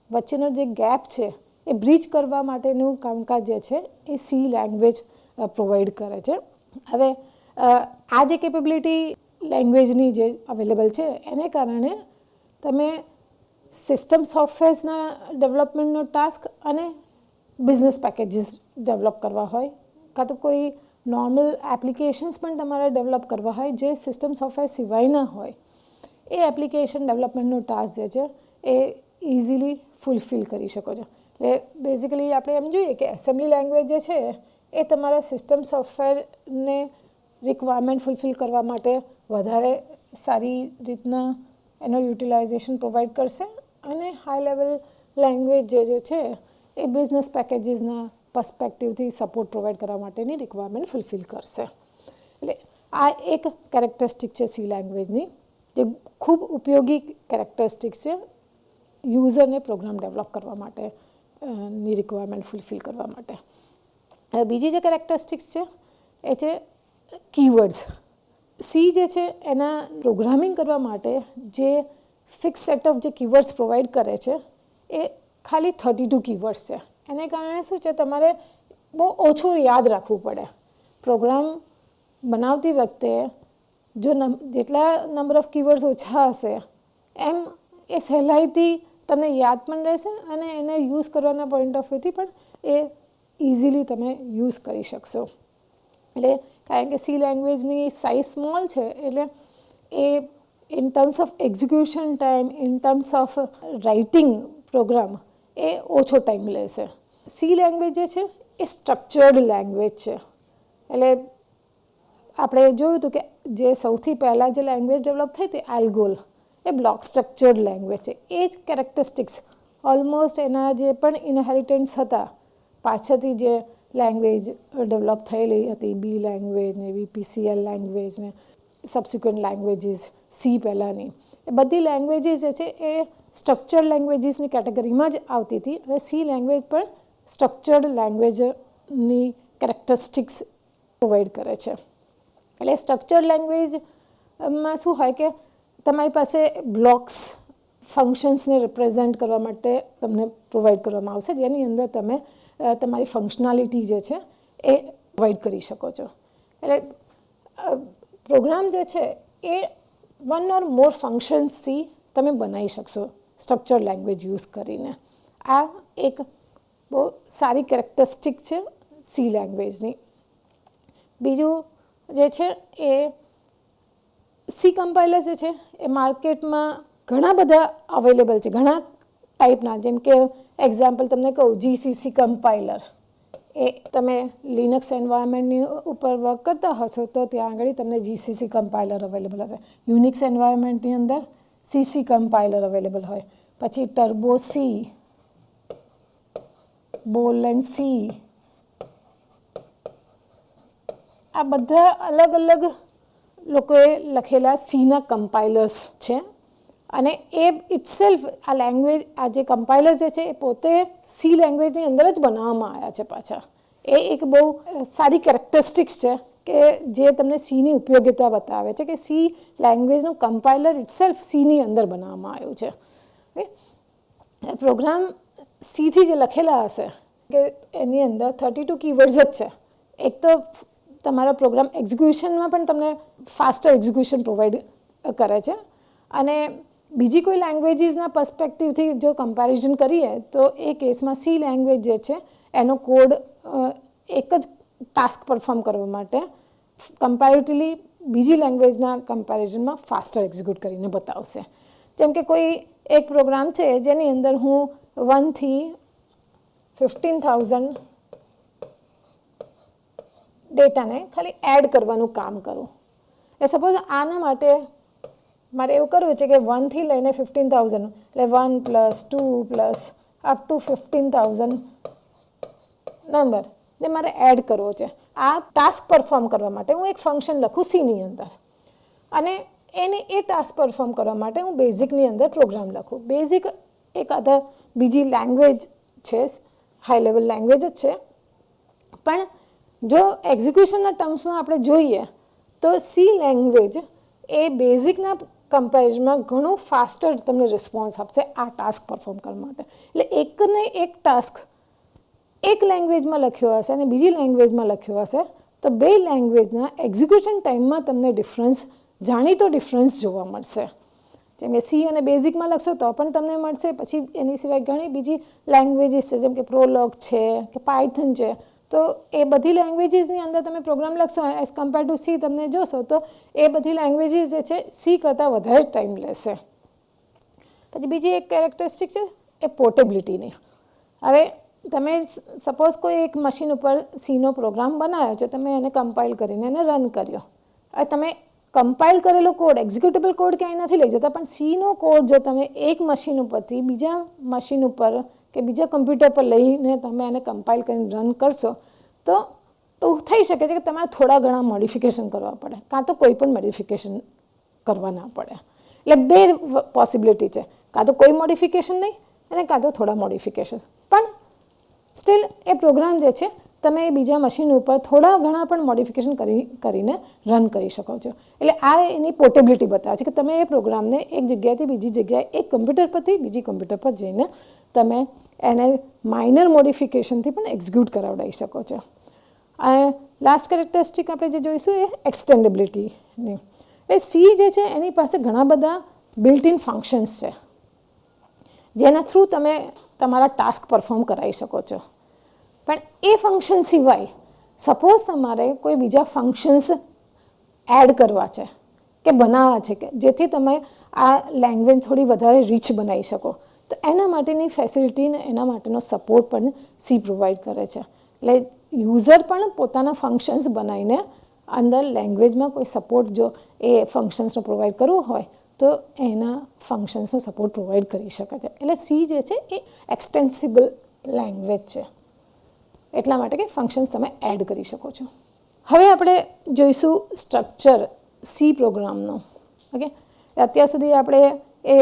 વચ્ચેનો જે ગેપ છે એ બ્રિજ કરવા માટેનું કામકાજ જે છે એ C લેંગ્વેજ પ્રોવાઈડ કરે છે. હવે આ જે કેપેબિલિટી લેંગ્વેજની જે અવેલેબલ છે એને કારણે તમે સિસ્ટમ સોફ્ટવેર્સના ડેવલપમેન્ટનો ટાસ્ક અને બિઝનેસ પેકેજીસ ડેવલપ કરવા હોય કાં તો કોઈ નોર્મલ એપ્લિકેશન્સ પણ તમારે ડેવલપ કરવા હોય જે સિસ્ટમ સોફ્ટવેર સિવાયના હોય એ એપ્લિકેશન ડેવલપમેન્ટનો ટાસ્ક જે છે એ ઇઝીલી ફૂલફિલ કરી શકો છો. એટલે બેઝિકલી આપણે એમ જોઈએ કે એસેમ્બલી લેંગ્વેજ જે છે એ તમારા સિસ્ટમ સોફ્ટવેરને રિક્વાયરમેન્ટ ફૂલફિલ કરવા માટે વધારે સારી રીતના એનો યુટિલાઇઝેશન પ્રોવાઈડ કરશે અને હાઈ લેવલ લેંગ્વેજ જે છે એ બિઝનેસ પેકેજીસના પર્સપેક્ટિવથી સપોર્ટ પ્રોવાઈડ કરવા માટેની રિક્વાયરમેન્ટ ફૂલફિલ કરશે. એટલે આ એક કેરેક્ટરિસ્ટિક છે સી લેંગ્વેજની, જે ખૂબ ઉપયોગી કેરેક્ટરિસ્ટિક છે યુઝરને પ્રોગ્રામ ડેવલપ કરવા માટે ની રિક્વાયરમેન્ટ ફૂલફિલ કરવા માટે. બીજી જે કેરેક્ટરિસ્ટિક્સ છે એ છે કીવર્ડ્સ. સી જે છે એના પ્રોગ્રામિંગ કરવા માટે જે ફિક્સ સેટ ઓફ જે કીવર્ડ્સ પ્રોવાઈડ કરે છે એ ખાલી 32 કીવર્ડ્સ છે. એને કારણે શું છે, તમારે બહુ ઓછું યાદ રાખવું પડે. પ્રોગ્રામ બનાવતી વખતે જો જેટલા નંબર ઓફ કીવર્ડ્સ ઓછા હશે એમ એ સહેલાઈથી તમને યાદ પણ રહેશે અને એને યુઝ કરવાના પોઈન્ટ ઓફ વ્યૂથી પણ એ ઇઝીલી તમે યુઝ કરી શકશો. એટલે કારણ કે સી લેંગ્વેજની સાઇઝ સ્મોલ છે એટલે એ in terms of execution time, in terms of writing program એ ઓછો ટાઈમ લેશે. સી લેંગ્વેજ જે છે એ સ્ટ્રક્ચર્ડ લેંગ્વેજ છે. એટલે આપણે જોયું હતું કે જે સૌથી પહેલાં જે લેંગ્વેજ ડેવલપ થઈ હતી એલ્ગોલ, એ બ્લોક સ્ટ્રક્ચર્ડ લેંગ્વેજ છે. એ જ કેરેક્ટરિસ્ટિક્સ ઓલમોસ્ટ એના જે પણ ઇનહેરિટન્સ હતા પાછળથી જે લેંગ્વેજ ડેવલપ થયેલી હતી, બી લેંગ્વેજ ને VPCL લેંગ્વેજ ને સબસિક્વન્ટ લેંગ્વેજીસ સી પહેલાંની, એ બધી લેંગ્વેજીસ જે છે એ સ્ટ્રક્ચર્ડ લેંગ્વેજીસની કેટેગરીમાં જ આવતી હતી. હવે સી લેંગ્વેજ પણ સ્ટ્રક્ચર્ડ લેંગ્વેજની કેરેક્ટરિસ્ટિક્સ પ્રોવાઈડ કરે છે. એટલે સ્ટ્રક્ચર્ડ લેંગ્વેજમાં શું હોય કે તમારી પાસે બ્લોક્સ ફંક્શન્સને રિપ્રેઝેન્ટ કરવા માટે તમને પ્રોવાઈડ કરવામાં આવશે, જેની અંદર તમે તમારી ફંક્શનાલિટી જે છે એ પ્રોવાઈડ કરી શકો છો. એટલે પ્રોગ્રામ જે છે એ વન ઓર મોર ફંક્શન્સથી તમે બનાવી શકશો સ્ટ્રક્ચર્ડ લેંગ્વેજ યુઝ કરીને. આ એક બહુ સારી કેરેક્ટરિસ્ટિક છે સી લેંગ્વેજની. બીજું જે છે એ સી કમ્પાઇલર જે છે એ માર્કેટમાં ઘણા બધા અવેલેબલ છે, ઘણા ટાઈપના. જેમ કે એક્ઝામ્પલ તમને કહું, GCC કમ્પાઇલર. એ તમે લિનક્સ એન્વાયરમેન્ટની ઉપર વર્ક કરતા હશો તો ત્યાં આગળ તમને GCC કમ્પાઇલર અવેલેબલ હશે. યુનિક્સ એન્વાયરમેન્ટની અંદર CC કમ્પાઇલર અવેલેબલ હોય. પછી ટર્બો સી, બોલેન્ડ સી, આ બધા અલગ અલગ લોકોએ લખેલા સીના કમ્પાઇલર્સ છે. અને એ ઇટસેલ્ફ આ લેંગ્વેજ, આ જે કમ્પાઇલર જે છે એ પોતે સી લેંગ્વેજની અંદર જ બનાવવામાં આવ્યા છે પાછા. એ એક બહુ સારી કેરેક્ટરિસ્ટિક્સ છે કે જે તમને સીની ઉપયોગિતા બતાવે છે કે સી લેંગ્વેજનું કમ્પાઇલર ઇટસેલ્ફ સીની અંદર બનાવવામાં આવ્યું છે. પ્રોગ્રામ સીથી જે લખેલા હશે કે એની અંદર 32 કીવર્ડ્સ જ છે. એક તો તમારા પ્રોગ્રામ એક્ઝિક્યુશનમાં પણ તમને ફાસ્ટર એક્ઝિક્યુશન પ્રોવાઈડ કરે છે. અને બીજી કોઈ લેંગ્વેજીસના પર્સપેક્ટિવથી જો કમ્પેરિઝન કરીએ તો એ કેસમાં સી લેંગ્વેજ જે છે એનો કોડ એક જ ટાસ્ક પરફોર્મ કરવા માટે કમ્પેરેટિવલી બીજી લેંગ્વેજના કમ્પેરિઝનમાં ફાસ્ટર એક્ઝિક્યુટ કરીને બતાવશે. જેમ કે કોઈ એક પ્રોગ્રામ છે જેની અંદર હું 1 થી 15,000 ડેટાને ખાલી એડ કરવાનું કામ કરું. એ સપોઝ આના માટે મારે એવું કરવું છે કે 1 થી લઈને 15,000, એટલે 1 + 2 + અપ ટુ 15,000 નંબર જે મારે એડ કરવો છે. આ ટાસ્ક પરફોર્મ કરવા માટે હું એક ફંક્શન લખું સીની અંદર, અને એ ટાસ્ક પરફોર્મ કરવા માટે હું બેઝિકની અંદર પ્રોગ્રામ લખું. બેઝિક એક અધર બીજી લેંગ્વેજ છે, હાઈ લેવલ લેંગ્વેજ જ છે. પણ જો એક્ઝિક્યુશનના ટર્મ્સમાં આપણે જોઈએ તો સી લેંગ્વેજ એ બેઝિકના કમ્પેરિઝનમાં ઘણું ફાસ્ટર તમને રિસ્પોન્સ આપશે આ ટાસ્ક પરફોર્મ કરવા માટે. એટલે એકને એક ટાસ્ક એક લેંગ્વેજમાં લખ્યો હશે અને બીજી લેંગ્વેજમાં લખ્યો હશે તો બે લેંગ્વેજના એક્ઝિક્યુશન ટાઈમમાં તમને ડિફરન્સ, જાણીતો ડિફરન્સ જોવા મળશે. જેમ કે સી અને બેઝિકમાં લખશો તો પણ તમને મળશે. પછી એની સિવાય ઘણી બીજી લેંગ્વેજીસ છે, જેમ કે પ્રોલોગ છે કે પાયથન છે. તો એ બધી લેંગ્વેજીસની અંદર તમે પ્રોગ્રામ લખશો એઝ કમ્પેર ટુ સી તમને જોશો તો એ બધી લેંગ્વેજીસ જે છે સી કરતાં વધારે જ ટાઈમ લેશે. પછી બીજી એક કેરેક્ટરિસ્ટિક છે એ પોર્ટેબિલિટીની. હવે તમે સપોઝ કોઈ એક મશીન ઉપર સીનો પ્રોગ્રામ બનાવ્યો છે, તમે એને કમ્પાઇલ કરીને એને રન કર્યો. હવે તમે કમ્પાઇલ કરેલો કોડ, એક્ઝિક્યુટેબલ કોડ ક્યાંય નથી લઈ જતા, પણ સીનો કોડ જો તમે એક મશીન ઉપરથી બીજા મશીન ઉપર કે બીજા કમ્પ્યુટર પર લઈને તમે એને કમ્પાઇલ કરીને રન કરશો તો એવું થઈ શકે છે કે તમારે થોડા ઘણા મોડિફિકેશન કરવા પડે, કાં તો કોઈ પણ મોડિફિકેશન કરવા ના પડે. એટલે બે પોસિબિલિટી છે, કાં તો કોઈ મોડિફિકેશન નહીં અને કાં તો થોડા મોડિફિકેશન. પણ સ્ટીલ એ પ્રોગ્રામ જે છે તમે એ બીજા મશીન ઉપર થોડા ઘણા પણ મોડિફિકેશન કરીને રન કરી શકો છો. એટલે આ એની પોર્ટેબિલિટી બતાવે છે કે તમે એ પ્રોગ્રામને એક જગ્યાએથી બીજી જગ્યાએ, એક કમ્પ્યુટર પરથી બીજી કમ્પ્યુટર પર જઈને તમે એને માઇનર મોડિફિકેશનથી પણ એક્ઝિક્યુટ કરાવડાવી શકો છો. અને લાસ્ટ કેરેક્ટરિસ્ટિક આપણે જે જોઈશું એ એક્સટેન્ડેબિલિટીની. એ સી જે છે એની પાસે ઘણા બધા બિલ્ટ ઇન ફંક્શન્સ છે જેના થ્રુ તમે તમારા ટાસ્ક પરફોર્મ કરાવી શકો છો. પણ એ ફંક્શન સિવાય સપોઝ તમારે કોઈ બીજા ફંક્શન્સ એડ કરવા છે કે બનાવવા છે કે જેથી તમે આ લેંગ્વેજ થોડી વધારે રીચ બનાવી શકો, તો એના માટેની ફેસિલિટી ને એના માટેનો સપોર્ટ પણ સી પ્રોવાઈડ કરે છે. એટલે યુઝર પણ પોતાના ફંક્શન્સ બનાવીને અંદર લેંગ્વેજમાં કોઈ સપોર્ટ જો એ ફંક્શન્સનો પ્રોવાઈડ કરવો હોય તો એના ફંક્શન્સનો સપોર્ટ પ્રોવાઈડ કરી શકે છે. એટલે સી જે છે એ એક્સટેન્સિબલ લેંગ્વેજ છે, એટલા માટે કે ફંક્શન્સ તમે એડ કરી શકો છો. હવે આપણે જોઈશું સ્ટ્રક્ચર સી પ્રોગ્રામનો. ઓકે, અત્યાર સુધી આપણે એ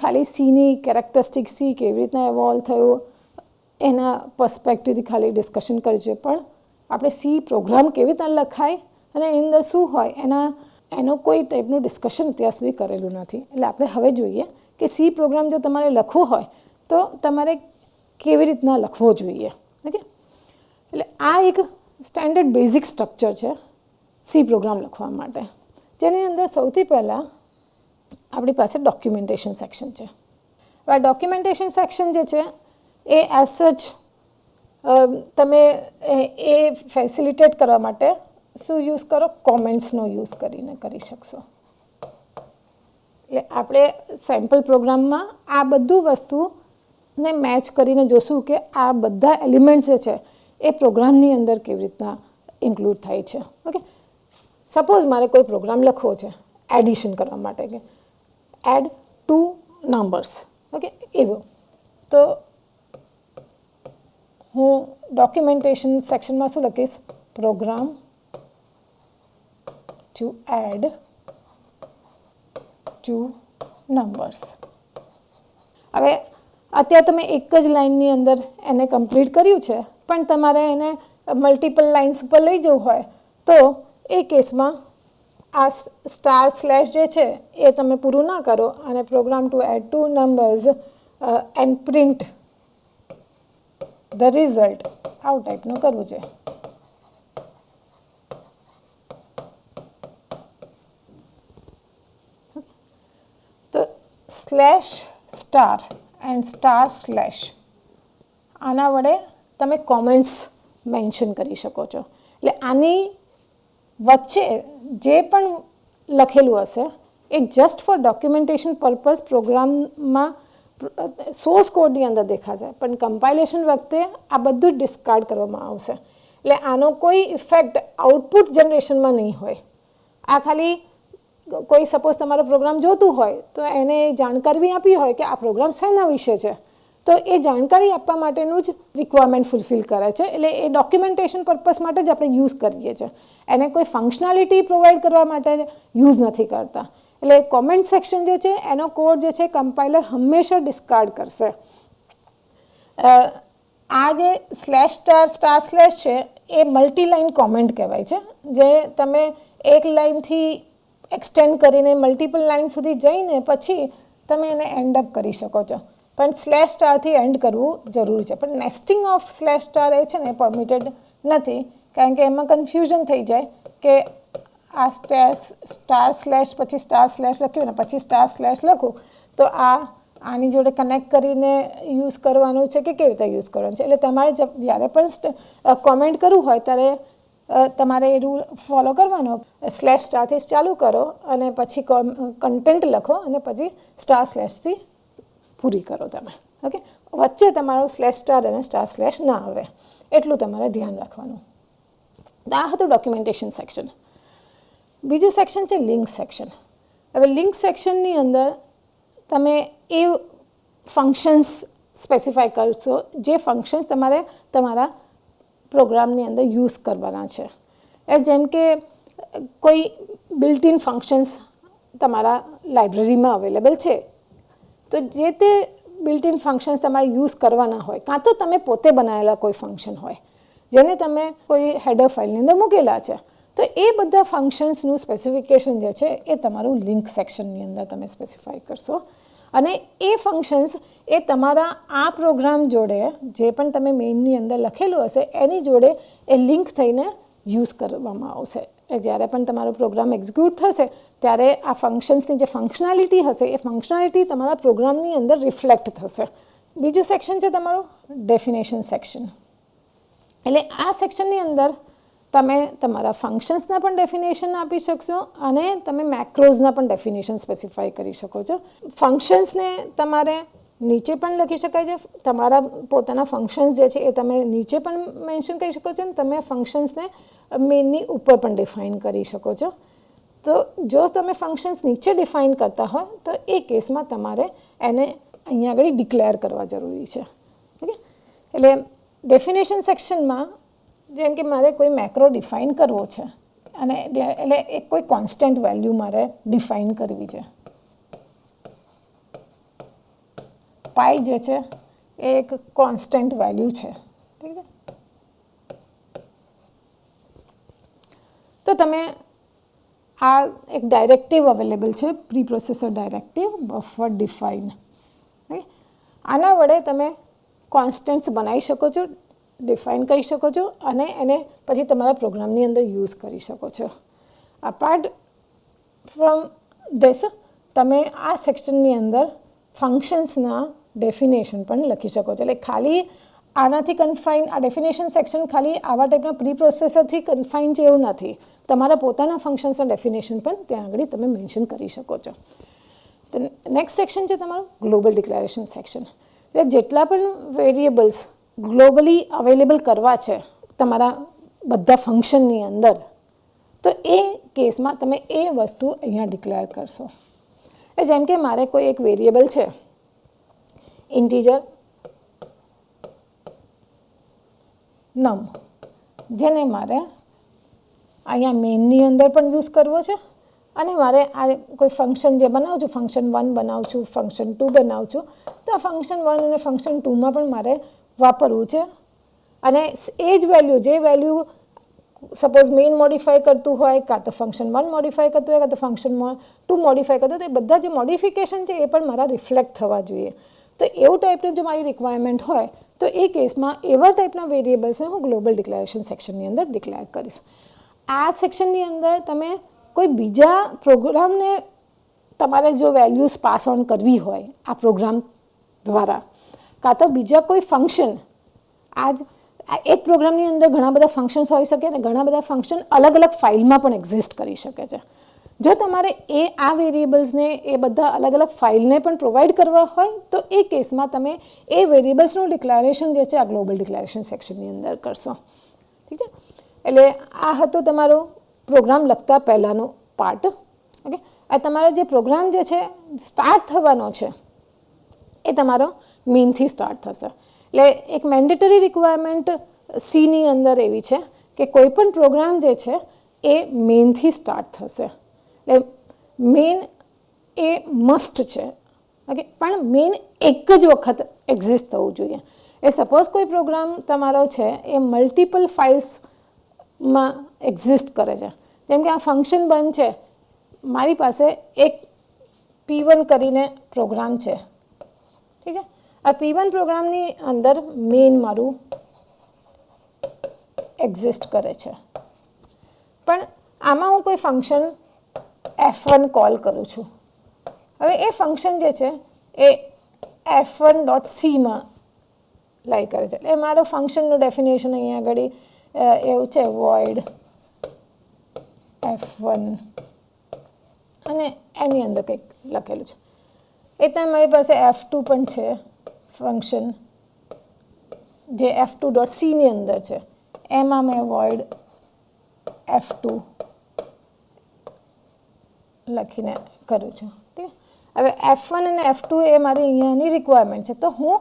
ખાલી સીની કેરેક્ટરિસ્ટિક, સી કેવી રીતના ઇવોલ્વ થયું એના પર્સપેક્ટિવથી ખાલી ડિસ્કશન કર્યું છે. પણ આપણે સી પ્રોગ્રામ કેવી રીતના લખાય અને એની અંદર શું હોય એનો કોઈ ટાઈપનું ડિસ્કશન અત્યાર સુધી કરેલું નથી. એટલે આપણે હવે જોઈએ કે સી પ્રોગ્રામ જો તમારે લખવો હોય તો તમારે કેવી રીતના લખવો જોઈએ. ઓકે, એટલે આ એક સ્ટેન્ડર્ડ બેઝિક સ્ટ્રક્ચર છે સી પ્રોગ્રામ લખવા માટે, જેની અંદર સૌથી પહેલાં આપણી પાસે ડોક્યુમેન્ટેશન સેક્શન છે. આ ડોક્યુમેન્ટેશન સેક્શન જે છે એ એઝ સચ તમે એ ફેસિલિટેટ કરવા માટે શું યુઝ કરો, કોમેન્ટ્સનો યુઝ કરીને કરી શકશો. એટલે આપણે સેમ્પલ પ્રોગ્રામમાં આ બધું વસ્તુને મેચ કરીને જોશું કે આ બધા એલિમેન્ટ્સ જે છે એ પ્રોગ્રામની અંદર કેવી રીતના ઇન્ક્લુડ થાય છે. ઓકે, સપોઝ મારે કોઈ પ્રોગ્રામ લખવો છે એડિશન કરવા માટે, કે એડ 2 નંબર્સ. ઓકે, એવો તો હું ડોક્યુમેન્ટેશન સેક્શનમાં શું લખીશ, પ્રોગ્રામ ટુ એડ 2 નંબર્સ. હવે અત્યારે તમે એક જ લાઇનની અંદર એને કમ્પ્લીટ કર્યું છે, પણ તમારે એને મલ્ટિપલ લાઇન્સ પર લઈ જવું હોય તો એ કેસમાં આ સ્ટાર સ્લેશ જે છે એ તમે પૂરું ના કરો અને program to add 2 numbers and print the result આવું ટાઈપનું કરવું છે. તો slash star and star slash આના વડે તમે કોમેન્ટ્સ મેન્શન કરી શકો છો. એટલે આની વચ્ચે જે પણ લખેલું હશે એ જસ્ટ ફોર ડોક્યુમેન્ટેશન પર્પઝ પ્રોગ્રામમાં સોર્સ કોડની અંદર દેખાશે, પણ કમ્પાઇલેશન વખતે આ બધું જ ડિસ્કાર્ડ કરવામાં આવશે. એટલે આનો કોઈ ઇફેક્ટ આઉટપુટ જનરેશનમાં નહીં હોય. આ ખાલી કોઈ સપોઝ તમારો પ્રોગ્રામ જોતું હોય તો એને જાણકારી આપી હોય કે આ પ્રોગ્રામ શેના વિશે છે, તો એ જાણકારી આપવા માટેનું જ રિક્વાયરમેન્ટ ફૂલફિલ કરે છે. એટલે એ ડોક્યુમેન્ટેશન પર્પઝ માટે જ આપણે યુઝ કરીએ છીએ, એને કોઈ ફંક્શનાલિટી પ્રોવાઈડ કરવા માટે યુઝ નથી કરતા. એટલે કોમેન્ટ સેક્શન જે છે એનો કોડ જે છે કમ્પાઇલર હંમેશા ડિસ્કાર્ડ કરશે. આ જે સ્લેશ સ્ટાર સ્લેશ છે એ મલ્ટી લાઇન કોમેન્ટ કહેવાય છે, જે તમે એક લાઇનથી એક્સટેન્ડ કરીને મલ્ટિપલ લાઇન સુધી જઈને પછી તમે એને એન્ડ અપ કરી શકો છો. પણ સ્લેશ સ્ટારથી એન્ડ કરવું જરૂરી છે. પણ નેસ્ટિંગ ઓફ સ્લેશ સ્ટાર એ છે ને પરમિટેડ નથી, કારણ કે એમાં કન્ફ્યુઝન થઈ જાય કે આ સ્ટાર સ્લેશ પછી સ્ટાર સ્લેશ લખ્યું ને પછી સ્ટાર સ્લેશ લખું તો આની જોડે કનેક્ટ કરીને યુઝ કરવાનું છે કે કેવી રીતે યુઝ કરવાનું છે. એટલે તમારે જ્યારે પણ કોમેન્ટ કરવું હોય ત્યારે તમારે એ રૂલ ફોલો કરવાનો, સ્લેશ સ્ટારથી ચાલુ કરો અને પછી કન્ટેન્ટ લખો અને પછી સ્ટાર સ્લેશથી પૂરી કરો તમે. ઓકે, વચ્ચે તમારો સ્લેશ સ્ટાર અને સ્ટાર સ્લેશ ના આવે, એટલું તમારે ધ્યાન રાખવાનું. તો આ હતું ડોક્યુમેન્ટેશન સેક્શન. બીજું સેક્શન છે લિંક સેક્શન. હવે લિંક સેક્શનની અંદર તમે એ ફંક્શન્સ સ્પેસિફાય કરશો જે ફંક્શન્સ તમારે તમારા પ્રોગ્રામની અંદર યુઝ કરવાના છે. જેમ કે કોઈ બિલ્ટ ઇન ફંક્શન્સ તમારા લાઇબ્રેરીમાં અવેલેબલ છે, તો જે તે બિલ્ટ ઇન ફંક્શન્સ તમારે યુઝ કરવાના હોય, કાં તો તમે પોતે બનાવેલા કોઈ ફંક્શન હોય જેને તમે કોઈ હેડર ફાઇલની અંદર મૂકેલા છે, તો એ બધા ફંક્શન્સનું સ્પેસિફિકેશન જે છે એ તમારું લિંક સેક્શનની અંદર તમે સ્પેસિફાય કરશો. અને એ ફંક્શન્સ એ તમારા આ પ્રોગ્રામ જોડે જે પણ તમે મેઇનની અંદર લખેલું હશે એની જોડે એ લિંક થઈને યુઝ કરવામાં આવશે. જ્યારે પણ તમારો પ્રોગ્રામ એક્ઝિક્યુટ થશે ત્યારે આ ફંક્શન્સની જે ફંક્શનાલિટી હશે એ ફંક્શનાલિટી તમારા પ્રોગ્રામની અંદર રિફ્લેક્ટ થશે. બીજું સેક્શન છે તમારું ડેફિનેશન સેક્શન. એટલે આ સેક્શનની અંદર તમે તમારા ફંક્શન્સના પણ ડેફિનેશન આપી શકશો અને તમે મેક્રોઝના પણ ડેફિનેશન સ્પેસિફાઈ કરી શકો છો. ફંક્શન્સને તમારે નીચે પણ લખી શકાય છે, તમારા પોતાના ફંક્શન્સ જે છે એ તમે નીચે પણ મેન્શન કરી શકો છો અને તમે ફંક્શન્સને મેઇનની ઉપર પણ ડિફાઇન કરી શકો છો. તો જો તમે ફંક્શન્સ નીચે ડિફાઇન કરતા હોય તો એ કેસમાં તમારે એને અહીંયા આગળ ડિક્લેર કરવા જરૂરી છે. ઓકે, એટલે ડેફિનેશન સેક્શનમાં જેમ કે મારે કોઈ મેક્રો ડિફાઇન કરવો છે અને એટલે એક કોઈ કોન્સ્ટન્ટ વેલ્યુ મારે ડિફાઇન કરવી છે. પાઈ જે છે એ એક કોન્સ્ટન્ટ વેલ્યુ છે, ઠીક છે. તો તમે આ એક ડાયરેક્ટિવ અવેલેબલ છે, pre processor directive buffer define. આના વડે તમે કોન્સ્ટન્ટ્સ બનાવી શકો છો, ડિફાઇન કરી શકો છો અને એને પછી તમારા પ્રોગ્રામની અંદર યુઝ કરી શકો છો. અપાર્ટ ફ્રોમ ધીસ તમે આ સેક્શનની અંદર ફંક્શન્સના ડેફિનેશન પણ લખી શકો છો. એટલે ખાલી આનાથી કન્ફાઇન, આ ડેફિનેશન સેક્શન ખાલી આવા ટાઈપના પ્રી પ્રોસેસરથી કન્ફાઇન છે એવું નથી. તમારા પોતાના ફંક્શન્સના ડેફિનેશન પણ ત્યાં આગળ તમે મેન્શન કરી શકો છો. તો નેક્સ્ટ સેક્શન છે તમારું ગ્લોબલ ડિક્લેરેશન સેક્શન. એટલે જેટલા પણ વેરિયેબલ્સ ગ્લોબલી અવેલેબલ કરવા છે તમારા બધા ફંક્શનની અંદર, તો એ કેસમાં તમે એ વસ્તુ અહીંયા ડિક્લેર કરશો. જેમ કે મારે કોઈ એક વેરિયેબલ છે ઇન્ટીજર નમ, જેને મારે અહીંયા મેઇનની અંદર પણ યુઝ કરવો છે અને મારે આ કોઈ ફંક્શન જે બનાવું છું, ફંક્શન 1 બનાવું છું, ફંક્શન 2 બનાવું છું, તો આ ફંક્શન 1 અને ફંક્શન 2માં પણ મારે વાપરવું છે. અને એ જ વેલ્યુ, જે વેલ્યુ સપોઝ મેઇન મોડિફાય કરતું હોય, કાં તો ફંક્શન 1 મોડિફાય કરતું હોય, કાં તો ફંક્શન 2 મોડિફાય કરતું હોય, તો એ બધા જે મોડિફિકેશન છે એ પણ મારા રિફ્લેક્ટ થવા જોઈએ. તો એવું ટાઈપનું જો મારી રિક્વાયરમેન્ટ હોય તો એ કેસમાં એવા ટાઈપના વેરિયેબલ્સને હું ગ્લોબલ ડિક્લેરેશન સેક્શનની અંદર ડિક્લેર કરીશ. આ સેક્શનની અંદર તમે કોઈ બીજા પ્રોગ્રામને તમારે જો વેલ્યુઝ પાસ ઓન કરવી હોય આ પ્રોગ્રામ દ્વારા, કાં તો બીજા કોઈ ફંક્શન, એક પ્રોગ્રામની અંદર ઘણા બધા ફંક્શન્સ હોઈ શકે અને ઘણા બધા ફંક્શન અલગ અલગ ફાઇલમાં પણ એક્ઝિસ્ટ કરી શકે છે. જો તમારે આ વેરિયેબલ્સને એ બધા અલગ અલગ ફાઇલને પણ પ્રોવાઈડ કરવા હોય તો એ કેસમાં તમે એ વેરિયેબલ્સનું ડિક્લેરેશન જે છે આ ગ્લોબલ ડિક્લેરેશન સેક્શનની અંદર કરશો. ઠીક છે. એટલે આ હતું તમારો પ્રોગ્રામ લખતા પહેલાંનો પાર્ટ. ઓકે, આ તમારો જે પ્રોગ્રામ જે છે સ્ટાર્ટ થવાનો છે એ તમારો મેઇનથી સ્ટાર્ટ થશે. એટલે એક મેન્ડેટરી રિક્વાયરમેન્ટ સીની અંદર એવી છે કે કોઈ પણ પ્રોગ્રામ જે છે એ મેઇનથી સ્ટાર્ટ થશે. એટલે મેઇન એ મસ્ટ છે. ઓકે, પણ મેઇન એક જ વખત એક્ઝિસ્ટ થવું જોઈએ. એ સપોઝ કોઈ પ્રોગ્રામ તમારો છે એ મલ્ટિપલ ફાઇલ્સમાં એક્ઝિસ્ટ કરે છે. જેમ કે આ ફંક્શન બંધ છે, મારી પાસે એક P1 કરીને પ્રોગ્રામ છે. ઠીક છે. આ P1 પ્રોગ્રામની અંદર મેઇન મારું એક્ઝિસ્ટ કરે છે, પણ આમાં હું કોઈ ફંક્શન F1 કોલ કરું છું. હવે એ ફંક્શન જે છે એ F1.cમાં લાઈ કરે છે. એટલે મારો ફંક્શનનું ડેફિનેશન અહીંયા આગળ એવું છે, વોઇડ F1 અને એની અંદર કંઈક લખેલું છે. એ ત્યાં મારી પાસે F2 પણ છે, ફંક્શન જે f2.c ની અંદર છે એમાં મેં void f2 લખીને કરું છું. ઠીક. હવે f1 અને f2 એ મારી અહીંયાની રિક્વાયરમેન્ટ છે. તો હું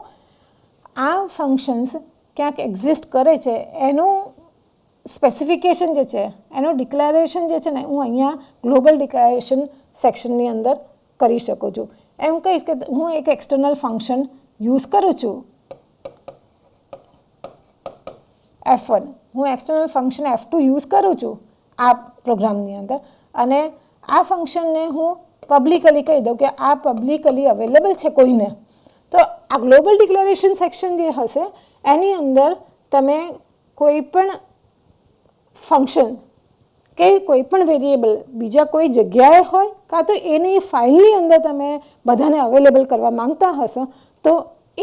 આ ફંક્શન્સ ક્યાંક એક્ઝિસ્ટ કરે છે એનું સ્પેસિફિકેશન જે છે, એનું ડિક્લેરેશન જે છે ને, હું અહીંયા ગ્લોબલ ડિક્લેરેશન સેક્શનની અંદર કરી શકું છું. એમ કહીશ કે હું એક એક્સટર્નલ ફંક્શન યુઝ કરું છું f1, હું એક્સટર્નલ ફંક્શન f2 યુઝ કરું છું આ પ્રોગ્રામની અંદર, અને આ ફંક્શનને હું પબ્લિકલી કહી દઉં કે આ પબ્લિકલી અવેલેબલ છે કોઈને. તો આ ગ્લોબલ ડિક્લેરેશન સેક્શન જે હશે એની અંદર તમે કોઈ પણ ફંક્શન કે કોઈ પણ વેરિયેબલ બીજા કોઈ જગ્યાએ હોય કાં તો એની ફાઇલની અંદર તમે બધાને અવેલેબલ કરવા માંગતા હશો તો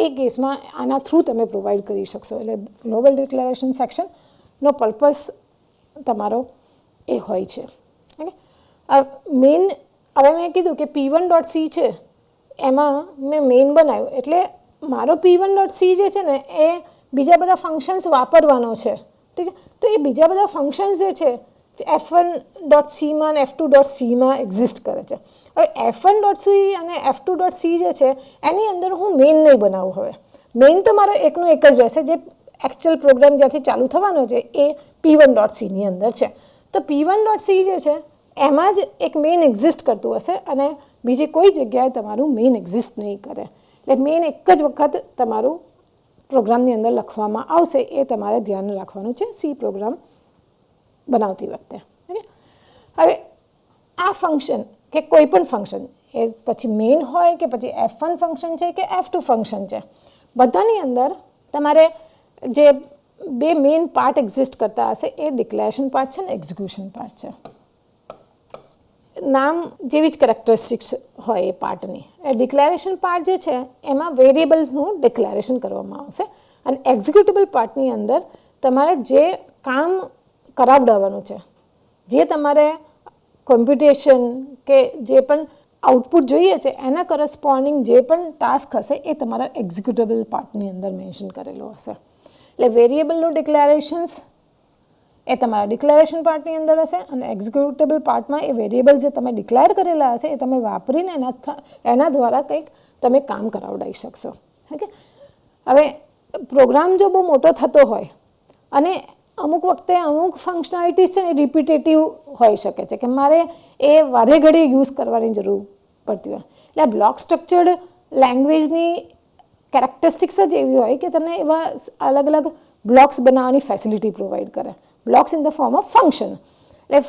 એ કેસમાં આના થ્રુ તમે પ્રોવાઈડ કરી શકશો. એટલે ગ્લોબલ ડિક્લેરેશન સેક્શનનો પર્પસ તમારો એ હોય છે. ઓકે. મેઇન હવે મેં કીધું કે p1.c છે એમાં મેં મેઇન બનાવ્યું, એટલે મારો p1.c જે છે ને એ બીજા બધા ફંક્શન્સ વાપરવાનો છે. ઠીક છે. તો એ બીજા બધા ફંક્શન્સ જે છે f1.c અને f2.c એક્ઝિસ્ટ કરે છે. હવે f1.c અને f2.c જે છે એની અંદર હું મેઇન નહીં બનાવું. હવે મેઇન તો મારો એકનો એક જ રહેશે, જે એકચ્યુઅલ પ્રોગ્રામ જ્યાંથી ચાલુ થવાનો છે એ p1.c અંદર છે. તો p1.c જે છે એમાં જ એક મેઇન એક્ઝિસ્ટ કરતું હશે અને બીજી કોઈ જગ્યાએ તમારું મેઇન એક્ઝિસ્ટ નહીં કરે. એટલે મેઇન એક જ વખત તમારું પ્રોગ્રામની અંદર લખવામાં આવશે, એ તમારે ધ્યાન રાખવાનું છે સી પ્રોગ્રામ બનાવતી વખતે. હવે આ ફંક્શન કે કોઈ પણ ફંક્શન, એ પછી મેઇન હોય કે પછી f1 ફંક્શન છે કે f2 ફંક્શન છે, બધાની અંદર તમારે જે બે મેઇન પાર્ટ એક્ઝિસ્ટ કરતા હશે એ ડિક્લેરેશન પાર્ટ છે ને એક્ઝિક્યુશન પાર્ટ છે. નામ જેવી જ કેરેક્ટરિસ્ટિક્સ હોય એ પાર્ટની. એ ડિક્લેરેશન પાર્ટ જે છે એમાં વેરિયેબલ્સનું ડિક્લેરેશન કરવામાં આવશે અને એક્ઝિક્યુટેબલ પાર્ટની અંદર તમારે જે કામ કરાવડાવવાનું છે, જે તમારે કોમ્પ્યુટેશન કે જે પણ આઉટપુટ જોઈએ છે એના કરસ્પોન્ડિંગ જે પણ ટાસ્ક હશે એ તમારા એક્ઝિક્યુટેબલ પાર્ટની અંદર મેન્શન કરેલો હશે. એટલે વેરિયેબલનું ડિક્લેરેશન્સ એ તમારા ડિક્લેરેશન પાર્ટની અંદર હશે અને એક્ઝિક્યુટેબલ પાર્ટમાં એ વેરિયેબલ જે તમે ડિક્લેર કરેલા હશે એ તમે વાપરીને એના દ્વારા કંઈક તમે કામ કરાવડાવી શકશો. ઓકે. હવે પ્રોગ્રામ જો બહુ મોટો થતો હોય અને અમુક વખતે અમુક ફંક્શનાલિટીઝ છે એ રિપીટેટિવ હોઈ શકે છે કે મારે એ વારે ઘડીએ યુઝ કરવાની જરૂર પડતી હોય. એટલે બ્લોક સ્ટ્રક્ચર્ડ લેંગ્વેજની કેરેક્ટરિસ્ટિક્સ જ એવી હોય કે તમને એવા અલગ અલગ બ્લોક્સ બનાવવાની ફેસિલિટી પ્રોવાઈડ કરે. Blocks in the form of function. એટલે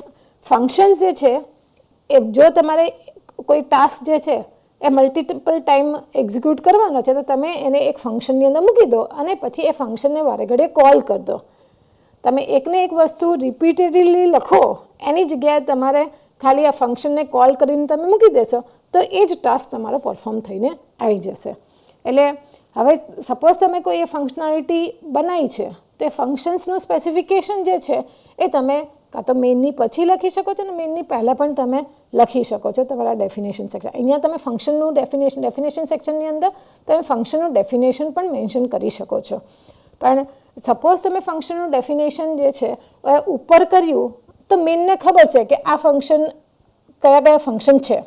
ફંક્શન્સ જે છે એ જો તમારે કોઈ ટાસ્ક જે છે એ મલ્ટિપલ ટાઈમ એક્ઝિક્યુટ કરવાનો છે તો તમે એને એક ફંક્શનની અંદર મૂકી દો અને પછી એ ફંક્શનને વારે ઘડીએ કોલ કરી દો. તમે એકને એક વસ્તુ રિપીટેડલી લખો એની જગ્યાએ તમારે ખાલી આ ફંક્શનને કોલ કરીને તમે મૂકી દેશો તો એ જ ટાસ્ક તમારો પરફોર્મ થઈને આવી જશે. એટલે હવે સપોઝ તમે કોઈ એ ફંક્શનાલિટી બનાવી છે તો એ ફંક્શન્સનું સ્પેસિફિકેશન જે છે એ તમે કાં તો મેઇનની પછી લખી શકો છો અને મેઇનની પહેલાં પણ તમે લખી શકો છો તમારા ડેફિનેશન સેક્શન. અહીંયા તમે ફંક્શનનું ડેફિનેશન સેક્શનની અંદર તમે ફંક્શનનું ડેફિનેશન પણ મેન્શન કરી શકો છો. પણ સપોઝ તમે ફંક્શનનું ડેફિનેશન જે છે ઉપર કર્યું તો મેઇનને ખબર છે કે આ ફંક્શન કયા ફંક્શન છે,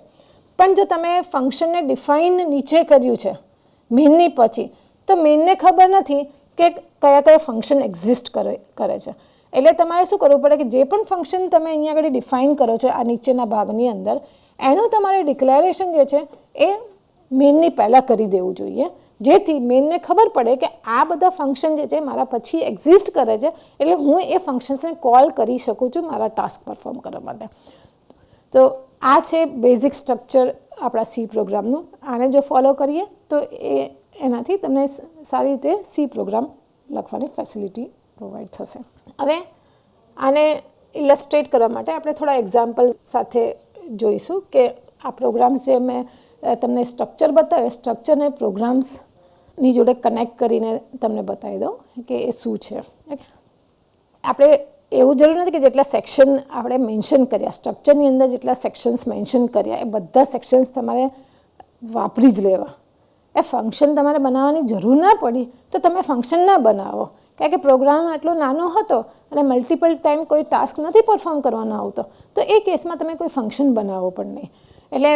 પણ જો તમે ફંક્શનને ડિફાઇન નીચે કર્યું છે મેઇનની પછી તો મેઇનને ખબર નથી કે કયા ફંક્શન એક્ઝિસ્ટ કરે છે. એટલે તમારે શું કરવું પડે કે જે પણ ફંક્શન તમે અહીંયા આગળ ડિફાઇન કરો છો આ નીચેના ભાગની અંદર એનું તમારે ડિક્લેરેશન જે છે એ મેઇનની પહેલાં કરી દેવું જોઈએ, જેથી મેઇનને ખબર પડે કે આ બધા ફંક્શન જે છે મારા પછી એક્ઝિસ્ટ કરે છે એટલે હું એ ફંક્શન્સને કોલ કરી શકું છું મારા ટાસ્ક પરફોર્મ કરવા માટે. તો આ છે બેઝિક સ્ટ્રક્ચર આપણા સી પ્રોગ્રામનું. આને જો ફોલો કરીએ તો એનાથી તમને સારી રીતે સી પ્રોગ્રામ લખવાની ફેસિલિટી પ્રોવાઈડ થશે. હવે આને ઇલસ્ટ્રેટ કરવા માટે આપણે થોડા એક્ઝામ્પલ સાથે જોઈશું કે આ પ્રોગ્રામ્સ જે મેં તમને સ્ટ્રક્ચર બતાવ્યું સ્ટ્રક્ચરને પ્રોગ્રામ્સની જોડે કનેક્ટ કરીને તમને બતાવી દઉં કે એ શું છે. આપણે એવું જરૂર નથી કે જેટલા સેક્શન આપણે મેન્શન કર્યા સ્ટ્રક્ચરની અંદર જેટલા સેક્શન્સ મેન્શન કર્યા એ બધા સેક્શન્સ તમારે વાપરી જ લેવા. એ ફંક્શન તમારે બનાવવાની જરૂર ના પડી તો તમે ફંક્શન ના બનાવો, કારણ કે પ્રોગ્રામ આટલો નાનો હતો અને મલ્ટિપલ ટાઈમ કોઈ ટાસ્ક નથી પરફોર્મ કરવાનો આવતો, તો એ કેસમાં તમે કોઈ ફંક્શન બનાવો પણ નહીં. એટલે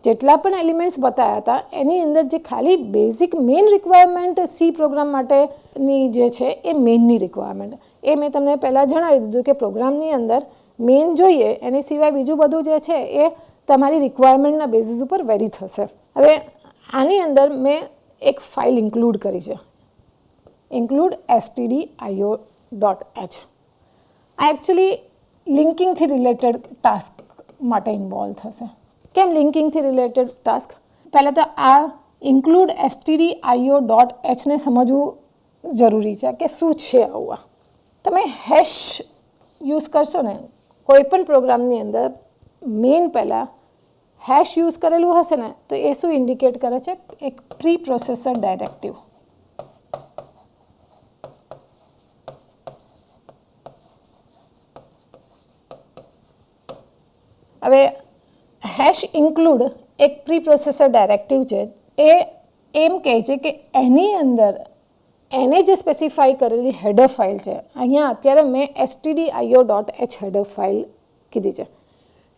જેટલા પણ એલિમેન્ટ્સ બતાવ્યા હતા એની અંદર જે ખાલી basic main requirement C program માટેની જે છે એ મેઇનની રિક્વાયરમેન્ટ એ મેં તમને પહેલાં જણાવી દીધું કે પ્રોગ્રામની અંદર મેઇન જોઈએ, એની સિવાય બીજું બધું જે છે એ તમારી રિક્વાયરમેન્ટના બેઝિસ ઉપર વેરી થશે. હવે આની અંદર મેં એક ફાઇલ ઇન્ક્લુડ કરી છે, include stdio.h. આ એકચ્યુઅલી લિંકિંગથી રિલેટેડ ટાસ્ક માટે ઇન્વોલ્વ થશે. કેમ લિંકિંગથી રિલેટેડ ટાસ્ક? પહેલાં તો આ include stdio.h ને સમજવું જરૂરી છે કે શું છે આવું. તમે હેશ યુઝ કરશો ને કોઈ પણ પ્રોગ્રામની અંદર મેઇન પહેલાં હેશ યુઝ કરેલું હશે ને તો એ શું ઇન્ડિકેટ કરે છે? એક પ્રી પ્રોસેસર ડાયરેક્ટિવ. હવે હેશ ઇન્ક્લુડ એક પ્રી પ્રોસેસર ડાયરેક્ટિવ છે, એ એમ કહે છે કે એની અંદર એને જે સ્પેસિફાઈ કરેલી હેડર ફાઇલ છે, અહીંયા અત્યારે મેં stdio.h હેડર ફાઇલ કીધી છે.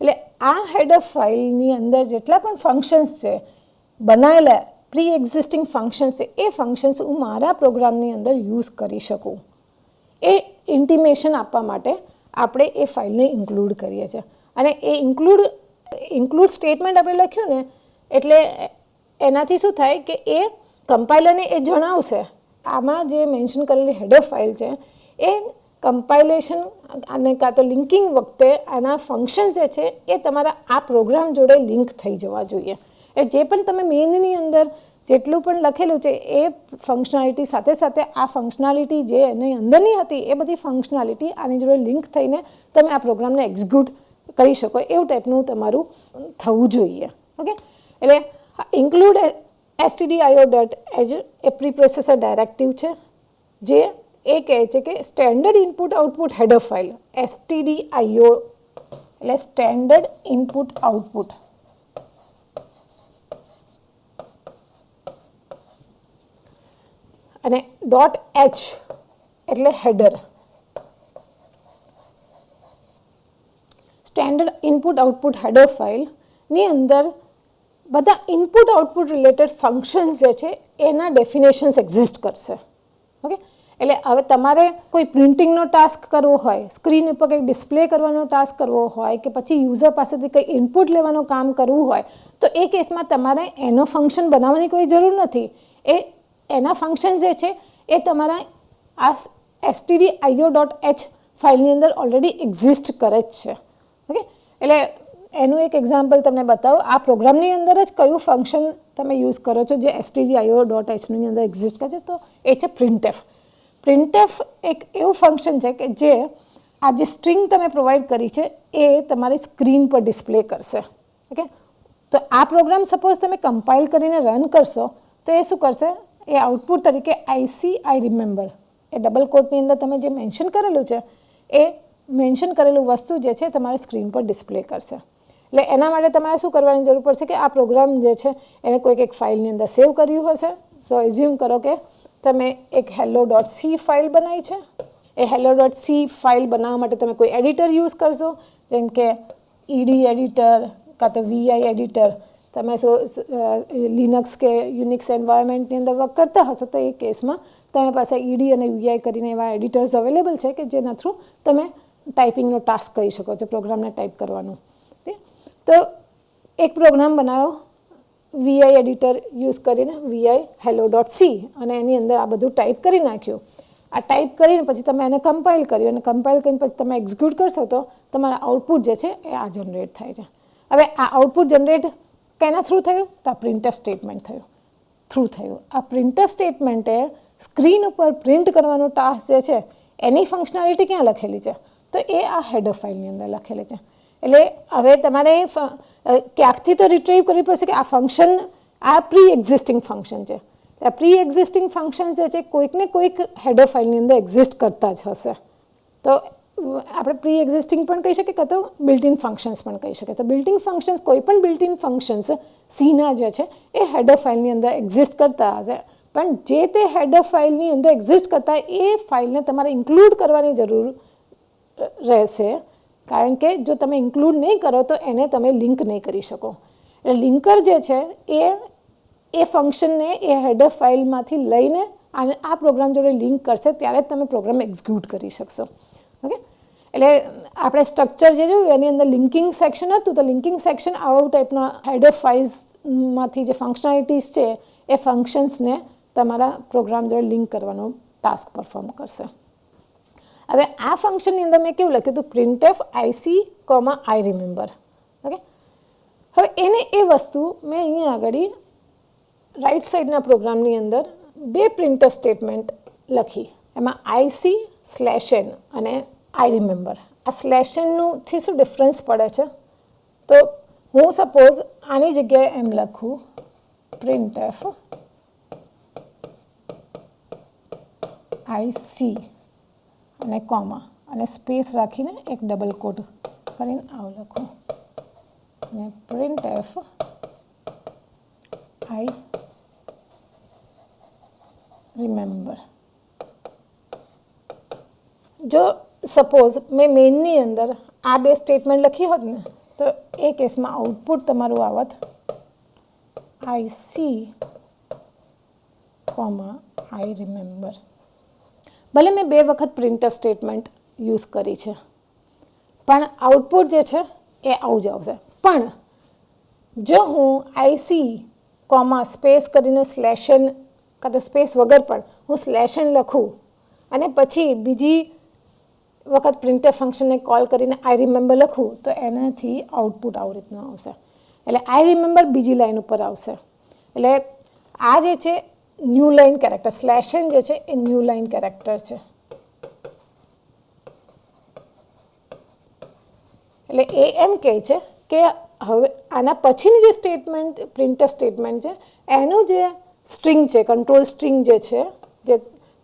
એટલે આ હેડર ફાઇલની અંદર જેટલા પણ ફંક્શન્સ છે બનાવેલા પ્રી એક્ઝિસ્ટિંગ ફંક્શન્સ છે, એ ફંક્શન્સ હું મારા પ્રોગ્રામની અંદર યુઝ કરી શકું એ ઇન્ટિમેશન આપવા માટે આપણે એ ફાઇલને ઇન્ક્લુડ કરીએ છીએ. અને એ ઇન્ક્લુડ સ્ટેટમેન્ટ આપણે લખ્યું ને એટલે એનાથી શું થાય કે એ કમ્પાઇલરને એ જણાવશે આમાં જે મેન્શન કરેલી હેડર ફાઇલ છે એ કમ્પાઇલેશન અને કાં તો લિંકિંગ વખતે આના ફંક્શન જે છે એ તમારા આ પ્રોગ્રામ જોડે લિંક થઈ જવા જોઈએ. એ જે પણ તમે મેઇનની અંદર જેટલું પણ લખેલું છે એ ફંક્શનાલિટી સાથે સાથે આ ફંક્શનાલિટી જે એની અંદરની હતી એ બધી ફંક્શનાલિટી આની જોડે લિંક થઈને તમે આ પ્રોગ્રામને એક્ઝિક્યુટ કરી શકો એવું ટાઈપનું તમારું થવું જોઈએ. ઓકે, એટલે ઇન્ક્લુડ stdio.h એ પ્રી પ્રોસેસર ડાયરેક્ટિવ છે જે એ કહે છે કે standard input output header file stdio એટલે સ્ટેન્ડર્ડ ઇનપુટ આઉટપુટ અને .h એટલે header. Standard input output header ફાઇલની અંદર બધા ઇનપુટ આઉટપુટ રિલેટેડ ફંક્શન્સ જે છે એના ડેફિનેશન્સ એક્ઝિસ્ટ કરશે. ઓકે, એટલે હવે તમારે કોઈ પ્રિન્ટિંગનો ટાસ્ક કરવો હોય, સ્ક્રીન ઉપર કંઈક ડિસ્પ્લે કરવાનો ટાસ્ક કરવો હોય કે પછી યુઝર પાસેથી કંઈ ઇનપુટ લેવાનું કામ કરવું હોય તો એ કેસમાં તમારે એનો ફંક્શન બનાવવાની કોઈ જરૂર નથી. એના ફંક્શન જે છે એ તમારા આ stdio.h ફાઇલની અંદર ઓલરેડી એક્ઝિસ્ટ કરે જ છે. ઓકે, એટલે એનું એક એક્ઝામ્પલ તમને બતાવો. આ પ્રોગ્રામની અંદર જ કયું ફંક્શન તમે યુઝ કરો છો જે stdio.hની અંદર એક્ઝિસ્ટ કરે છે, તો એ છે printf. printf એક એવું ફંક્શન છે કે જે આ જે સ્ટ્રિંગ તમે પ્રોવાઈડ કરી છે એ તમારી સ્ક્રીન પર ડિસ્પ્લે કરશે. ઓકે, તો આ પ્રોગ્રામ સપોઝ તમે કમ્પાઇલ કરીને રન કરશો તો એ શું કરશે? એ આઉટપુટ તરીકે I રિમેમ્બર એ ડબલ કોટની અંદર તમે જે મેન્શન કરેલું છે એ મેન્શન કરેલું વસ્તુ જે છે તમારી સ્ક્રીન પર ડિસ્પ્લે કરશે. એટલે એના માટે તમારે શું કરવાની જરૂર પડશે કે આ પ્રોગ્રામ જે છે એને કોઈક એક ફાઇલની અંદર સેવ કર્યું હશે. સો એઝ્યુમ કરો કે તમે એક hello.c ફાઇલ બનાવી છે. એ hello.c ફાઇલ બનાવવા માટે તમે કોઈ એડિટર યુઝ કરશો, જેમ કે ed એડિટર કાં તો vi એડિટર. તમે લિનક્સ કે યુનિક્સ એન્વાયરમેન્ટની અંદર વર્ક કરતા હશો તો એ કેસમાં તમારી પાસે ed અને vi કરીને એવા એડિટર્સ અવેલેબલ છે કે જેના થ્રુ તમે ટાઈપિંગનો ટાસ્ક કરી શકો છો, પ્રોગ્રામને ટાઈપ કરવાનું. તો એક પ્રોગ્રામ બનાવ્યો vi એડિટર યુઝ કરીને, vi hello.c, અને એની અંદર આ બધું ટાઈપ કરી નાખ્યું. આ ટાઈપ કરીને પછી તમે એને કમ્પાઇલ કર્યું અને કમ્પાઇલ કરીને પછી તમે એક્ઝિક્યુટ કરશો તો તમારા આઉટપુટ જે છે એ આ જનરેટ થાય છે. હવે આ આઉટપુટ જનરેટ કેના થ્રુ થયું? તો આ પ્રિન્ટફ સ્ટેટમેન્ટ થ્રુ થયું. આ પ્રિન્ટફ સ્ટેટમેન્ટે સ્ક્રીન ઉપર પ્રિન્ટ કરવાનો ટાસ્ક જે છે એની ફંક્શનાલિટી ક્યાં લખેલી છે? તો એ આ હેડર ફાઇલની અંદર લખેલી છે. એટલે હવે તમારે ક્યાંકથી તો રિટ્રીવ કરવી પડશે કે આ ફંક્શન આ પ્રી એક્ઝિસ્ટિંગ ફંક્શન છે. આ પ્રી એક્ઝિસ્ટિંગ ફંક્શન જે છે કોઈક ને કોઈક હેડર ફાઇલની અંદર એક્ઝિસ્ટ કરતા જ હશે. તો આપણે પ્રી એક્ઝિસ્ટિંગ પણ કહી શકીએ કાં તો બિલ્ટ ઇન ફંક્શન્સ પણ કહી શકીએ. તો બિલ્ટ ઇન ફંક્શન્સ, કોઈ પણ બિલ્ટ ઇન ફંક્શન્સ સીના જે છે એ હેડર ફાઇલની અંદર એક્ઝિસ્ટ કરતા હશે, પણ જે તે હેડર ફાઇલની અંદર એક્ઝિસ્ટ કરતા એ ફાઇલને તમારે ઇન્ક્લુડ કરવાની જરૂર રહેશે, કારણ કે જો તમે ઇન્ક્લુડ નહીં કરો તો એને તમે લિંક નહીં કરી શકો. એટલે લિંકર જે છે એ ફંક્શનને એ હેડર ફાઇલમાંથી લઈને અને આ પ્રોગ્રામ જોડે લિંક કરશે ત્યારે જ તમે પ્રોગ્રામ એક્ઝિક્યુટ કરી શકશો. ઓકે, એટલે આપણે સ્ટ્રક્ચર જે જોયું એની અંદર લિંકિંગ સેક્શન હતું, તો લિંકિંગ સેક્શન આવા ટાઈપના હેડર ફાઇલ્સમાંથી જે ફંક્શનાલિટીઝ છે એ ફંક્શન્સને તમારા પ્રોગ્રામ જોડે લિંક કરવાનો ટાસ્ક પરફોર્મ કરશે. હવે આ ફંક્શનની અંદર મેં કેવું લખ્યું હતું, printf ic, I remember. Okay, હવે એને એ વસ્તુ મેં અહીંયા આગળ રાઈટ સાઈડના પ્રોગ્રામની અંદર બે પ્રિન્ટફ સ્ટેટમેન્ટ લખી, એમાં IC/n અને I remember. આ /nથી શું ડિફરન્સ પડે છે, તો હું સપોઝ આની જગ્યાએ એમ લખું printf IC અને કોમા અને સ્પેસ રાખીને એક ડબલ કોટ કરીને આવું લખું અને printf I remember. જો સપોઝ મેં મેઇનની અંદર આ બે સ્ટેટમેન્ટ લખી હોત ને તો એ કેસમાં આઉટપુટ તમારું આવત IC, I remember. ભલે મેં બે વખત પ્રિન્ટફ સ્ટેટમેન્ટ યુઝ કરી છે, પણ આઉટપુટ જે છે એ આવું જ આવશે. પણ જો હું IC, સ્પેસ કરીને /n કાં તો સ્પેસ વગર પણ હું /n લખું અને પછી બીજી વખત પ્રિન્ટફ ફંક્શનને કોલ કરીને I remember લખું તો એનાથી આઉટપુટ આવી રીતનું આવશે. એટલે I remember બીજી લાઈન ઉપર આવશે. એટલે આ જે છે ન્યૂ લાઇન કેરેક્ટર, /n જે છે એ ન્યૂ લાઇન કેરેક્ટર છે. એટલે એ એમ કહે છે કે હવે આના પછીની જે સ્ટેટમેન્ટ પ્રિન્ટફ સ્ટેટમેન્ટ છે એનું જે સ્ટ્રિંગ છે, કંટ્રોલ સ્ટ્રિંગ જે છે, જે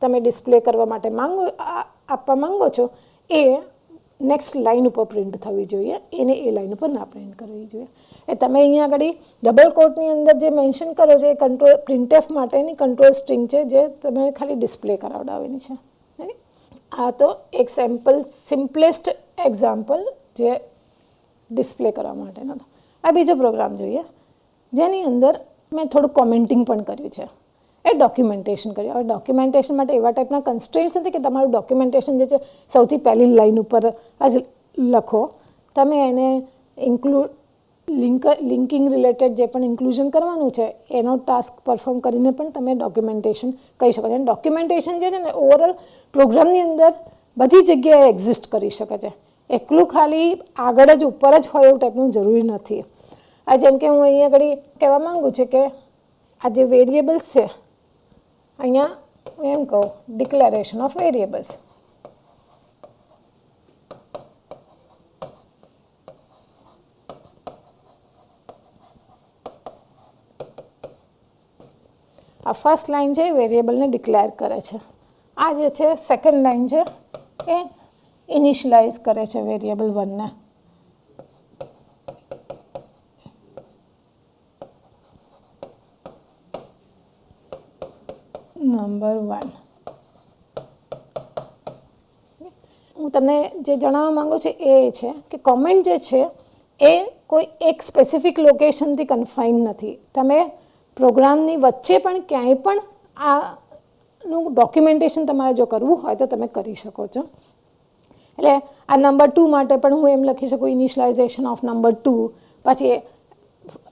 તમે ડિસ્પ્લે કરવા માટે આપવા માંગો છો, એ નેક્સ્ટ લાઇન ઉપર પ્રિન્ટ થવી જોઈએ, એને એ લાઇન ઉપર ના પ્રિન્ટ કરવી જોઈએ. એ તમે અહીંયા આગળ ડબલ કોટની અંદર જે મેન્શન કરો છો એ કંટ્રોલ પ્રિન્ટફ માટેની કંટ્રોલ સ્ટ્રિંગ છે, જે તમે ખાલી ડિસ્પ્લે કરાવડાવવાની છે. આ તો એક સિમ્પલેસ્ટ એક્ઝામ્પલ જે ડિસ્પ્લે કરવા માટેનો હતો. આ બીજો પ્રોગ્રામ જોઈએ જેની અંદર મેં થોડું કોમેન્ટિંગ પણ કર્યું છે, એ ડોક્યુમેન્ટેશન કર્યું. હવે ડોક્યુમેન્ટેશન માટે એવા ટાઈપના કન્સ્ટ્રેન્ટ્સ નથી કે તમારું ડોક્યુમેન્ટેશન જે છે સૌથી પહેલી લાઇન ઉપર જ લખો. તમે એને લિંકિંગ રિલેટેડ જે પણ ઇન્ક્લુઝન કરવાનું છે એનો ટાસ્ક પરફોર્મ કરીને પણ તમે ડોક્યુમેન્ટેશન કહી શકો છો. અને ડોક્યુમેન્ટેશન જે છે ને ઓવરઓલ પ્રોગ્રામની અંદર બધી જગ્યાએ એક્ઝિસ્ટ કરી શકે છે, એકલું ખાલી આગળ જ ઉપર જ હોય એવું ટાઈપનું જરૂરી નથી. આ જેમ કે હું અહીંયા આગળ કહેવા માગું છું કે આ જે વેરિયેબલ્સ છે, અહીંયા હું એમ કહું ડિક્લેરેશન ઓફ વેરિયેબલ્સ. આ ફર્સ્ટ લાઇન છે એ વેરિયેબલને ડિક્લેર કરે છે. આ જે છે સેકન્ડ લાઇન છે એ ઇનિશિયલાઇઝ કરે છે વેરિયેબલ 1 ને. નંબર 1. હું તમને જે જણાવવા માંગુ છું એ છે કે કોમેન્ટ જે છે એ કોઈ એક સ્પેસિફિક લોકેશનથી કન્ફાઇન નથી. તમે પ્રોગ્રામની વચ્ચે પણ ક્યાંય પણ આનું ડોક્યુમેન્ટેશન તમારે જો કરવું હોય તો તમે કરી શકો છો. એટલે આ નંબર 2 માટે પણ હું એમ લખી શકું ઇનિશિયલાઇઝેશન ઓફ નંબર 2, પછી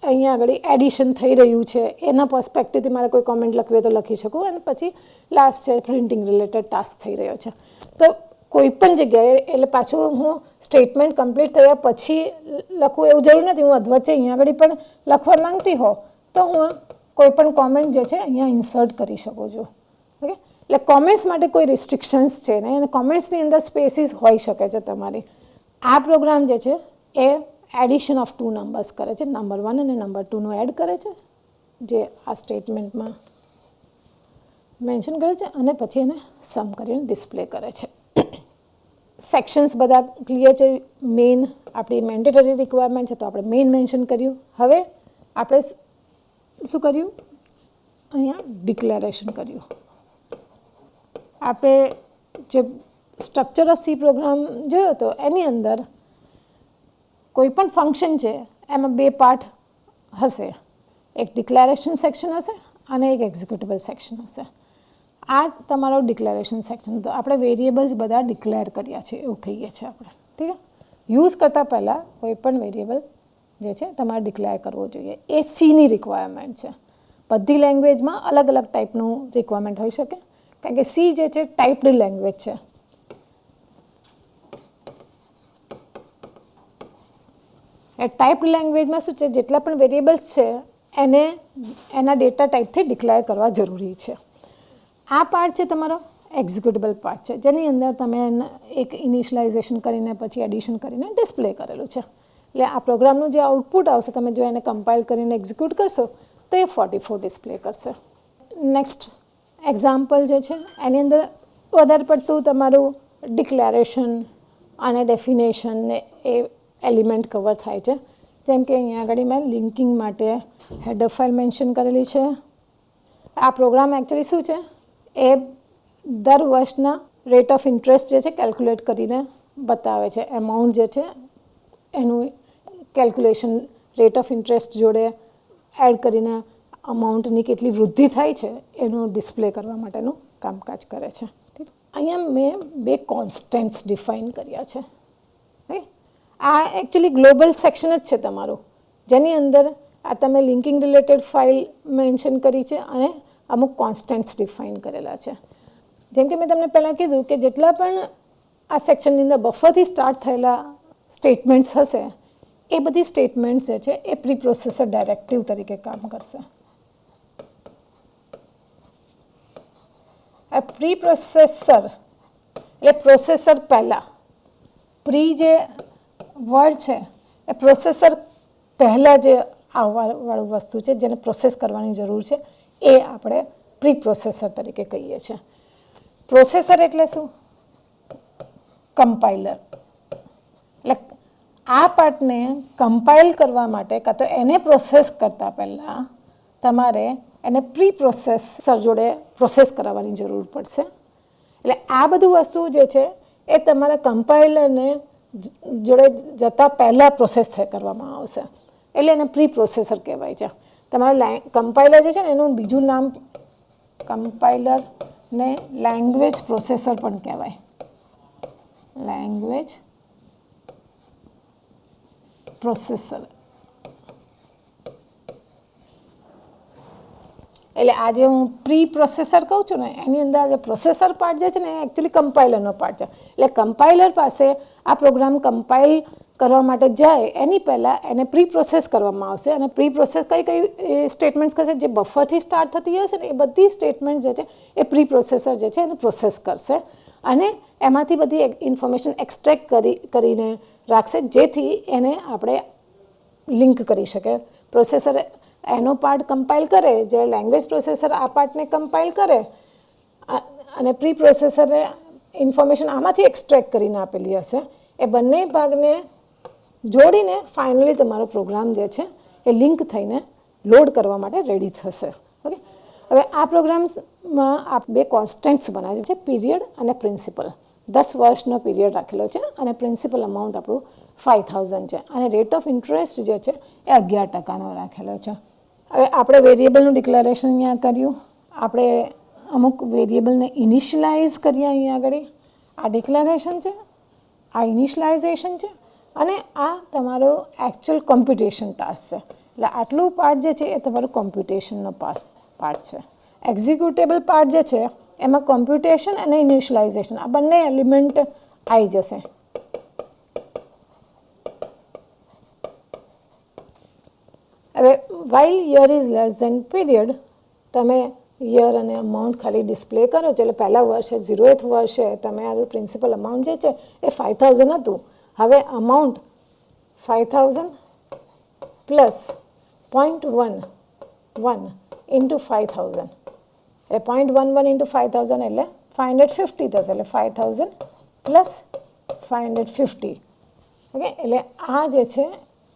અહીંયા આગળ એડિશન થઈ રહ્યું છે એના પર્સપેક્ટિવથી મારે કોઈ કોમેન્ટ લખવી હોય તો લખી શકું. અને પછી લાસ્ટ છે પ્રિન્ટિંગ રિલેટેડ ટાસ્ક થઈ રહ્યો છે. તો કોઈ પણ જગ્યાએ એટલે પાછું હું સ્ટેટમેન્ટ કમ્પ્લીટ થયા પછી લખું એવું જરૂર નથી. હું અધવચ્ચે અહીંયા આગળ પણ લખવા માંગતી હોઉં તો હું કોઈ પણ કોમેન્ટ જે છે અહીંયા ઇન્સર્ટ કરી શકું છું. ઓકે, એટલે કોમેન્ટ્સ માટે કોઈ રિસ્ટ્રિક્શન્સ છે નહીં અને કોમેન્ટ્સની અંદર સ્પેસીસ હોઈ શકે છે તમારી. આ પ્રોગ્રામ જે છે એ એડિશન ઓફ 2 નંબર્સ કરે છે, નંબર 1 અને નંબર 2નું એડ કરે છે જે આ સ્ટેટમેન્ટમાં મેન્શન કરે છે અને પછી એને સમ કરીને ડિસ્પ્લે કરે છે. સેક્શન્સ બધા ક્લિયર છે. મેઇન આપણી મેન્ડેટરી રિક્વાયરમેન્ટ છે તો આપણે મેઇન મેન્શન કર્યું. હવે આપણે શું કર્યું? અહીંયા ડિક્લેરેશન કર્યું. આપણે જે સ્ટ્રક્ચર ઓફ સી પ્રોગ્રામ જોયો તો એની અંદર કોઈ પણ ફંક્શન છે એમાં બે પાર્ટ હશે. એક ડિક્લેરેશન સેક્શન હશે અને એક એક્ઝિક્યુટેબલ સેક્શન હશે. આ તમારો ડિક્લેરેશન સેક્શન. તો આપણે વેરિયેબલ્સ બધા ડિક્લેર કર્યા છે એવું કહીએ છીએ આપણે. ઠીક છે. યુઝ કરતાં પહેલાં કોઈ પણ વેરિયેબલ જે છે તમારે ડિક્લેર કરવો જોઈએ. એ સીની રિક્વાયરમેન્ટ છે. બધી લેંગ્વેજમાં અલગ અલગ ટાઈપનું રિક્વાયરમેન્ટ હોઈ શકે, કારણ કે સી જે છે ટાઈપ્ડ લેંગ્વેજ છે. એ ટાઈપ્ડ લેંગ્વેજમાં શું છે, જેટલા પણ વેરિયેબલ્સ છે એને એના ડેટા ટાઈપથી ડિક્લેર કરવા જરૂરી છે. આ પાર્ટ છે તમારો એક્ઝિક્યુટેબલ પાર્ટ છે, જેની અંદર તમે એક ઇનિશિયલાઇઝેશન કરીને પછી એડિશન કરીને ડિસ્પ્લે કરેલું છે. એટલે આ પ્રોગ્રામનું જે આઉટપુટ આવશે, તમે જો એને કમ્પાઇલ કરીને એક્ઝિક્યુટ કરશો તો એ 44 ડિસ્પ્લે કરશે. નેક્સ્ટ એક્ઝામ્પલ જે છે એની અંદર વધારે પડતું તમારું ડિક્લેરેશન અને ડેફિનેશન એ એલિમેન્ટ કવર થાય છે. જેમ કે અહીંયા આગળ મેં લિંકિંગ માટે હેડર ફાઇલ મેન્શન કરેલી છે. આ પ્રોગ્રામ એકચ્યુઅલી શું છે, એ દર વર્ષના રેટ ઓફ ઇન્ટરેસ્ટ જે છે કેલ્ક્યુલેટ કરીને બતાવે છે. એમાઉન્ટ જે છે એનું કેલ્ક્યુલેશન રેટ ઓફ ઇન્ટરેસ્ટ જોડે એડ કરીને અમાઉન્ટની કેટલી વૃદ્ધિ થાય છે એનું ડિસ્પ્લે કરવા માટેનું કામકાજ કરે છે. અહીંયા મેં બે કોન્સ્ટન્ટ્સ ડિફાઇન કર્યા છે. આ એકચ્યુઅલી ગ્લોબલ સેક્શન જ છે તમારું, જેની અંદર આ તમે લિંકિંગ રિલેટેડ ફાઇલ મેન્શન કરી છે અને અમુક કોન્સ્ટન્ટ્સ ડિફાઇન કરેલા છે. જેમ કે મેં તમને પહેલાં કીધું કે જેટલા પણ આ સેક્શનની અંદર બફરથી સ્ટાર્ટ થયેલા સ્ટેટમેન્ટ્સ હશે એ બધી સ્ટેટમેન્ટ્સ જે છે એ પ્રી પ્રોસેસર ડાયરેક્ટિવ તરીકે કામ કરશે. આ પ્રી પ્રોસેસર એટલે પ્રોસેસર પહેલાં, પ્રી જે વર્ડ છે એ પ્રોસેસર પહેલાં જે આવવાવાળું વસ્તુ છે જેને પ્રોસેસ કરવાની જરૂર છે એ આપણે પ્રી પ્રોસેસર તરીકે કહીએ છીએ. પ્રોસેસર એટલે શું? કમ્પાઇલર. એટલે આ પાર્ટને કમ્પાઇલ કરવા માટે કાં તો એને પ્રોસેસ કરતાં પહેલાં તમારે એને પ્રી પ્રોસેસર જોડે પ્રોસેસ કરાવવાની જરૂર પડશે. એટલે આ બધું વસ્તુ જે છે એ તમારા કમ્પાઇલરને જોડે જતાં પહેલાં પ્રોસેસ કરવામાં આવશે. એટલે એને પ્રી પ્રોસેસર કહેવાય છે. તમારું કમ્પાઇલર જે છે ને એનું બીજું નામ કમ્પાઇલરને લેંગ્વેજ પ્રોસેસર પણ કહેવાય. Language processor. એટલે આજે હું પ્રી પ્રોસેસર કહું છું ને એની અંદર જે પ્રોસેસર પાર્ટ જે છે ને એ એકચ્યુઅલી કમ્પાઇલરનો પાર્ટ છે. એટલે કમ્પાઇલર પાસે આ પ્રોગ્રામ કમ્પાઇલ કરવા માટે જાય એની પહેલાં એને પ્રી પ્રોસેસ કરવામાં આવશે. અને પ્રી પ્રોસેસ કઈ સ્ટેટમેન્ટ્સ કરશે, જે બફરથી સ્ટાર્ટ થતી હશે ને એ બધી સ્ટેટમેન્ટ્સ જે છે એ પ્રી પ્રોસેસર જે છે એને પ્રોસેસ કરશે અને એમાંથી બધી ઇન્ફોર્મેશન એક્સટ્રેક્ટ કરીને રાખશે, જેથી એને આપણે લિંક કરી શકે. પ્રોસેસર એનો પાર્ટ કમ્પાઇલ કરે, જે લેંગ્વેજ પ્રોસેસર આ પાર્ટને કમ્પાઇલ કરે અને પ્રી પ્રોસેસરે ઇન્ફોર્મેશન આમાંથી એક્સટ્રેક્ટ કરીને આપેલી હશે. એ બંને ભાગને જોડીને ફાઇનલી તમારો પ્રોગ્રામ જે છે એ લિંક થઈને લોડ કરવા માટે રેડી થશે. ઓકે, હવે આ પ્રોગ્રામ્સમાં આ બે કોન્સ્ટન્ટ્સ બનાવે છે, પીરિયડ અને પ્રિન્સિપલ. 10 વર્ષનો પીરિયડ રાખેલો છે અને પ્રિન્સિપલ અમાઉન્ટ આપણું 5000 છે અને રેટ ઓફ ઇન્ટરેસ્ટ જે છે એ 11% રાખેલો છે. હવે આપણે વેરિયેબલનું ડિક્લેરેશન અહીંયા કર્યું, આપણે અમુક વેરિયેબલને ઇનિશિયલાઇઝ કરીએ. અહીંયા આગળ આ ડિક્લેરેશન છે, આ ઇનિશિયલાઇઝેશન છે અને આ તમારો એકચ્યુઅલ કોમ્પ્યુટેશન ટાસ્ક છે. એટલે આટલું પાર્ટ જે છે એ તમારું કોમ્પ્યુટેશનનો પાર્ટ છે. એક્ઝિક્યુટેબલ પાર્ટ જે છે એમાં કોમ્પ્યુટેશન અને ઇનિશિયલાઇઝેશન આ બંને એલિમેન્ટ આવી જશે. હવે while year is less than period, તમે યર અને અમાઉન્ટ ખાલી ડિસ્પ્લે કરો છો. એટલે પહેલા વર્ષે 0th વર્ષે તમે આ પ્રિન્સિપલ અમાઉન્ટ જે છે એ 5000 હતું. હવે અમાઉન્ટ 5000 પ્લસ 0.11 ઇન્ટુ 5000 એટલે 0.11 ઇન્ટુ 5000 એટલે 550 થશે. એટલે 5000 પ્લસ 550. ઓકે, એટલે આ જે છે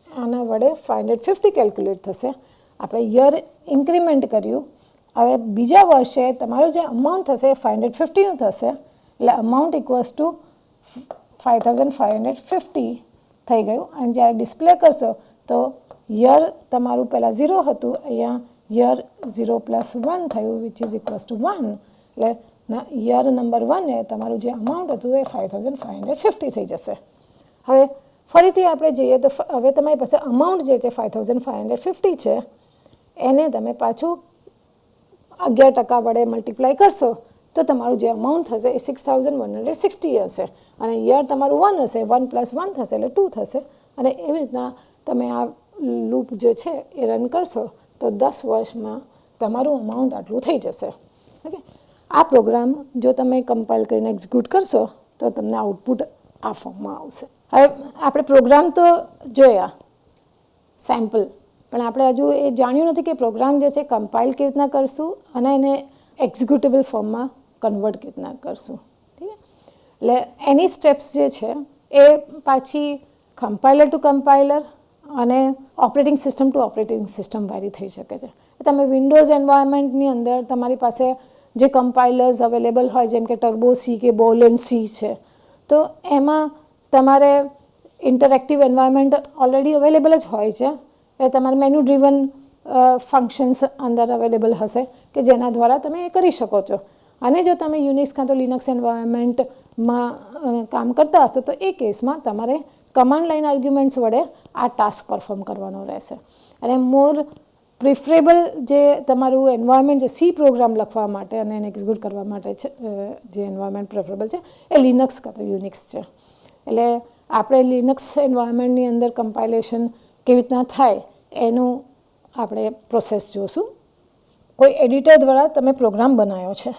આના વડે 550 કેલ્ક્યુલેટ થશે. આપણે યર ઇન્ક્રીમેન્ટ કર્યું. હવે બીજા વર્ષે તમારું જે અમાઉન્ટ થશે એ 550નું થશે. એટલે અમાઉન્ટ ઇક્વલ્સ ટુ 5550 થઈ ગયું. અને જ્યારે ડિસ્પ્લે કરશો તો યર તમારું પહેલાં 0 હતું, અહીંયા યર 0 + 1 થયું, વિચ ઇઝ ઇક્વલ્સ ટુ 1. એટલે યર નંબર 1 એ તમારું જે અમાઉન્ટ હતું એ 5550 થઈ જશે. હવે ફરીથી આપણે જઈએ તો હવે તમારી પાસે અમાઉન્ટ જે છે 5550 છે, એને તમે પાછું 11% વડે મલ્ટીપ્લાય કરશો તો તમારું જે અમાઉન્ટ થશે એ 6160 હશે. અને યર તમારું 1 હશે, 1 + 1 થશે એટલે 2 થશે. અને એવી રીતના તમે આ લૂપ જે છે એ રન કરશો તો 10 વર્ષમાં તમારું અમાઉન્ટ આટલું થઈ જશે. ઓકે, આ પ્રોગ્રામ જો તમે કમ્પાઇલ કરીને એક્ઝિક્યુટ કરશો તો તમને આઉટપુટ આ ફોર્મમાં આવશે. હવે આપણે પ્રોગ્રામ તો જોયા સેમ્પલ, પણ આપણે હજુ એ જાણ્યું નથી કે પ્રોગ્રામ જે છે કમ્પાઇલ કેવી રીતના કરશું અને એને એક્ઝિક્યુટેબલ ફોર્મમાં કન્વર્ટ કેવી રીતના કરશું. ઠીક છે, એટલે એની સ્ટેપ્સ જે છે એ પાછી કમ્પાઇલર ટુ કમ્પાઇલર અને operating system to operating system vary થઈ શકે છે. તમે વિન્ડોઝ એન્વાયરમેન્ટની અંદર તમારી પાસે જે કમ્પાઇલર્સ અવેલેબલ હોય, જેમ કે ટર્બો સી કે બોલેન સી છે, તો એમાં તમારે ઇન્ટરેક્ટિવ એન્વાયરમેન્ટ ઓલરેડી અવેલેબલ જ હોય છે. એટલે તમારે મેન્યુ ડ્રીવન ફંક્શન્સ અંદર અવેલેબલ હશે કે જેના દ્વારા તમે એ કરી શકો છો. અને જો તમે યુનિક્સ કાં તો લિનક્સ એન્વાયરમેન્ટમાં કામ કરતા હશો તો એ કેસમાં તમારે કમાન્ડ લાઇન આર્ગ્યુમેન્ટ્સ વડે આ ટાસ્ક પરફોર્મ કરવાનો રહેશે. અને મોર પ્રિફરેબલ જે તમારું એન્વાયરમેન્ટ છે સી પ્રોગ્રામ લખવા માટે અને એને એક્ઝિક્યુટ કરવા માટે છે, જે એન્વાયરમેન્ટ પ્રેફરેબલ છે એ લિનક્સ કાં તો યુનિક્સ છે. એટલે આપણે લિનક્સ એન્વાયરમેન્ટની અંદર કમ્પાઇલેશન કેવી રીતના થાય એનું આપણે પ્રોસેસ જોઈશું. કોઈ એડિટર દ્વારા તમે પ્રોગ્રામ બનાવ્યો છે,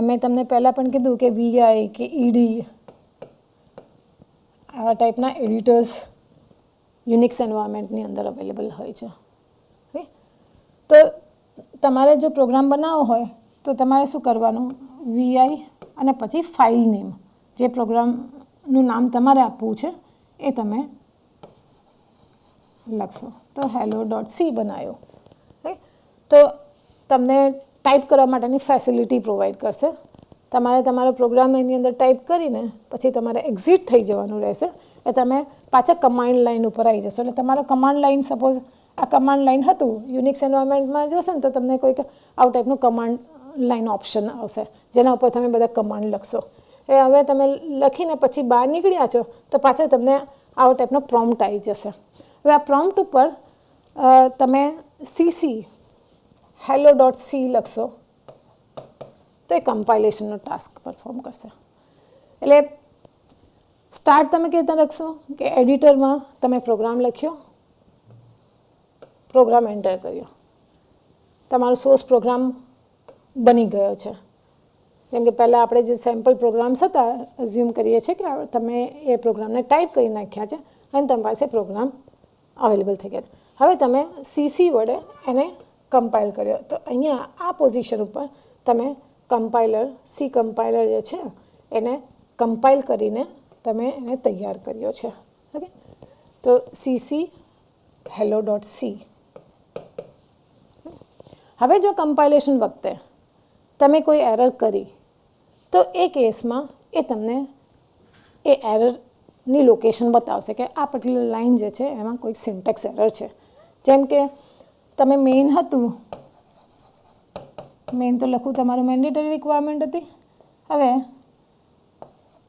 મેં તમને પહેલાં પણ કીધું કે VI કે ED આવા ટાઈપના એડિટર્સ યુનિક્સ એન્વાયરમેન્ટની અંદર અવેલેબલ હોય છે. તો તમારે જો પ્રોગ્રામ બનાવવો હોય તો તમારે શું કરવાનું, VI અને પછી ફાઇલ નેમ, જે પ્રોગ્રામનું નામ તમારે આપવું છે એ તમે લખશો. તો hello.c બનાવ્યો. તો તમને ટાઈપ કરવા માટેની ફેસિલિટી પ્રોવાઈડ કરશે. તમારે તમારો પ્રોગ્રામ એની અંદર ટાઈપ કરીને પછી તમારે એક્ઝિટ થઈ જવાનું રહેશે. એ તમે પાછા કમાન્ડ લાઇન ઉપર આવી જશો. એટલે તમારો કમાન્ડ લાઇન, સપોઝ આ કમાન્ડ લાઇન હતું યુનિક્સ એન્વાયરમેન્ટમાં જોશે ને તો તમને કોઈક આવું ટાઈપનું કમાન્ડ લાઇન ઓપ્શન આવશે જેના ઉપર તમે બધા કમાન્ડ લખશો. એ હવે તમે લખીને પછી બહાર નીકળ્યા છો તો પાછો તમને આવો ટાઈપનો પ્રોમ્પ્ટ આવી જશે. હવે આ પ્રોમ્પ્ટ ઉપર તમે CC hello.c લખશો તો એ કમ્પાઇલેશનનો ટાસ્ક પરફોર્મ કરશે. એટલે સ્ટાર્ટ તમે કેવી રીતે લખશો કે એડિટરમાં તમે પ્રોગ્રામ લખ્યો, પ્રોગ્રામ એન્ટર કર્યો, તમારો સોર્સ પ્રોગ્રામ બની ગયો છે. જેમ કે પહેલાં આપણે જે સેમ્પલ પ્રોગ્રામ્સ હતા અઝ્યુમ કરીએ છીએ કે તમે એ પ્રોગ્રામને ટાઈપ કરી નાખ્યા છે અને તમારી પાસે પ્રોગ્રામ અવેલેબલ થઈ ગયા છે. હવે તમે CC વડે એને કમ્પાઇલ કર્યો તો અહીંયા આ પોઝિશન ઉપર તમે કમ્પાઇલર સી કમ્પાઇલર જે છે એને કમ્પાઇલ કરીને તમે એને તૈયાર કર્યો છે. ઓકે, તો CC hello.c. હવે જો કમ્પાઇલેશન વખતે તમે કોઈ એરર કરી તો એ કેસમાં એ તમને એ એરરની લોકેશન બતાવશે કે આ પર્ટિક્યુલર લાઇન જે છે એમાં કોઈક સિન્ટેક્સ એરર છે. જેમ કે તમે મેઇન હતું, મેઇન તો લખવું તમારું મેન્ડેટરી રિક્વાયરમેન્ટ હતી. હવે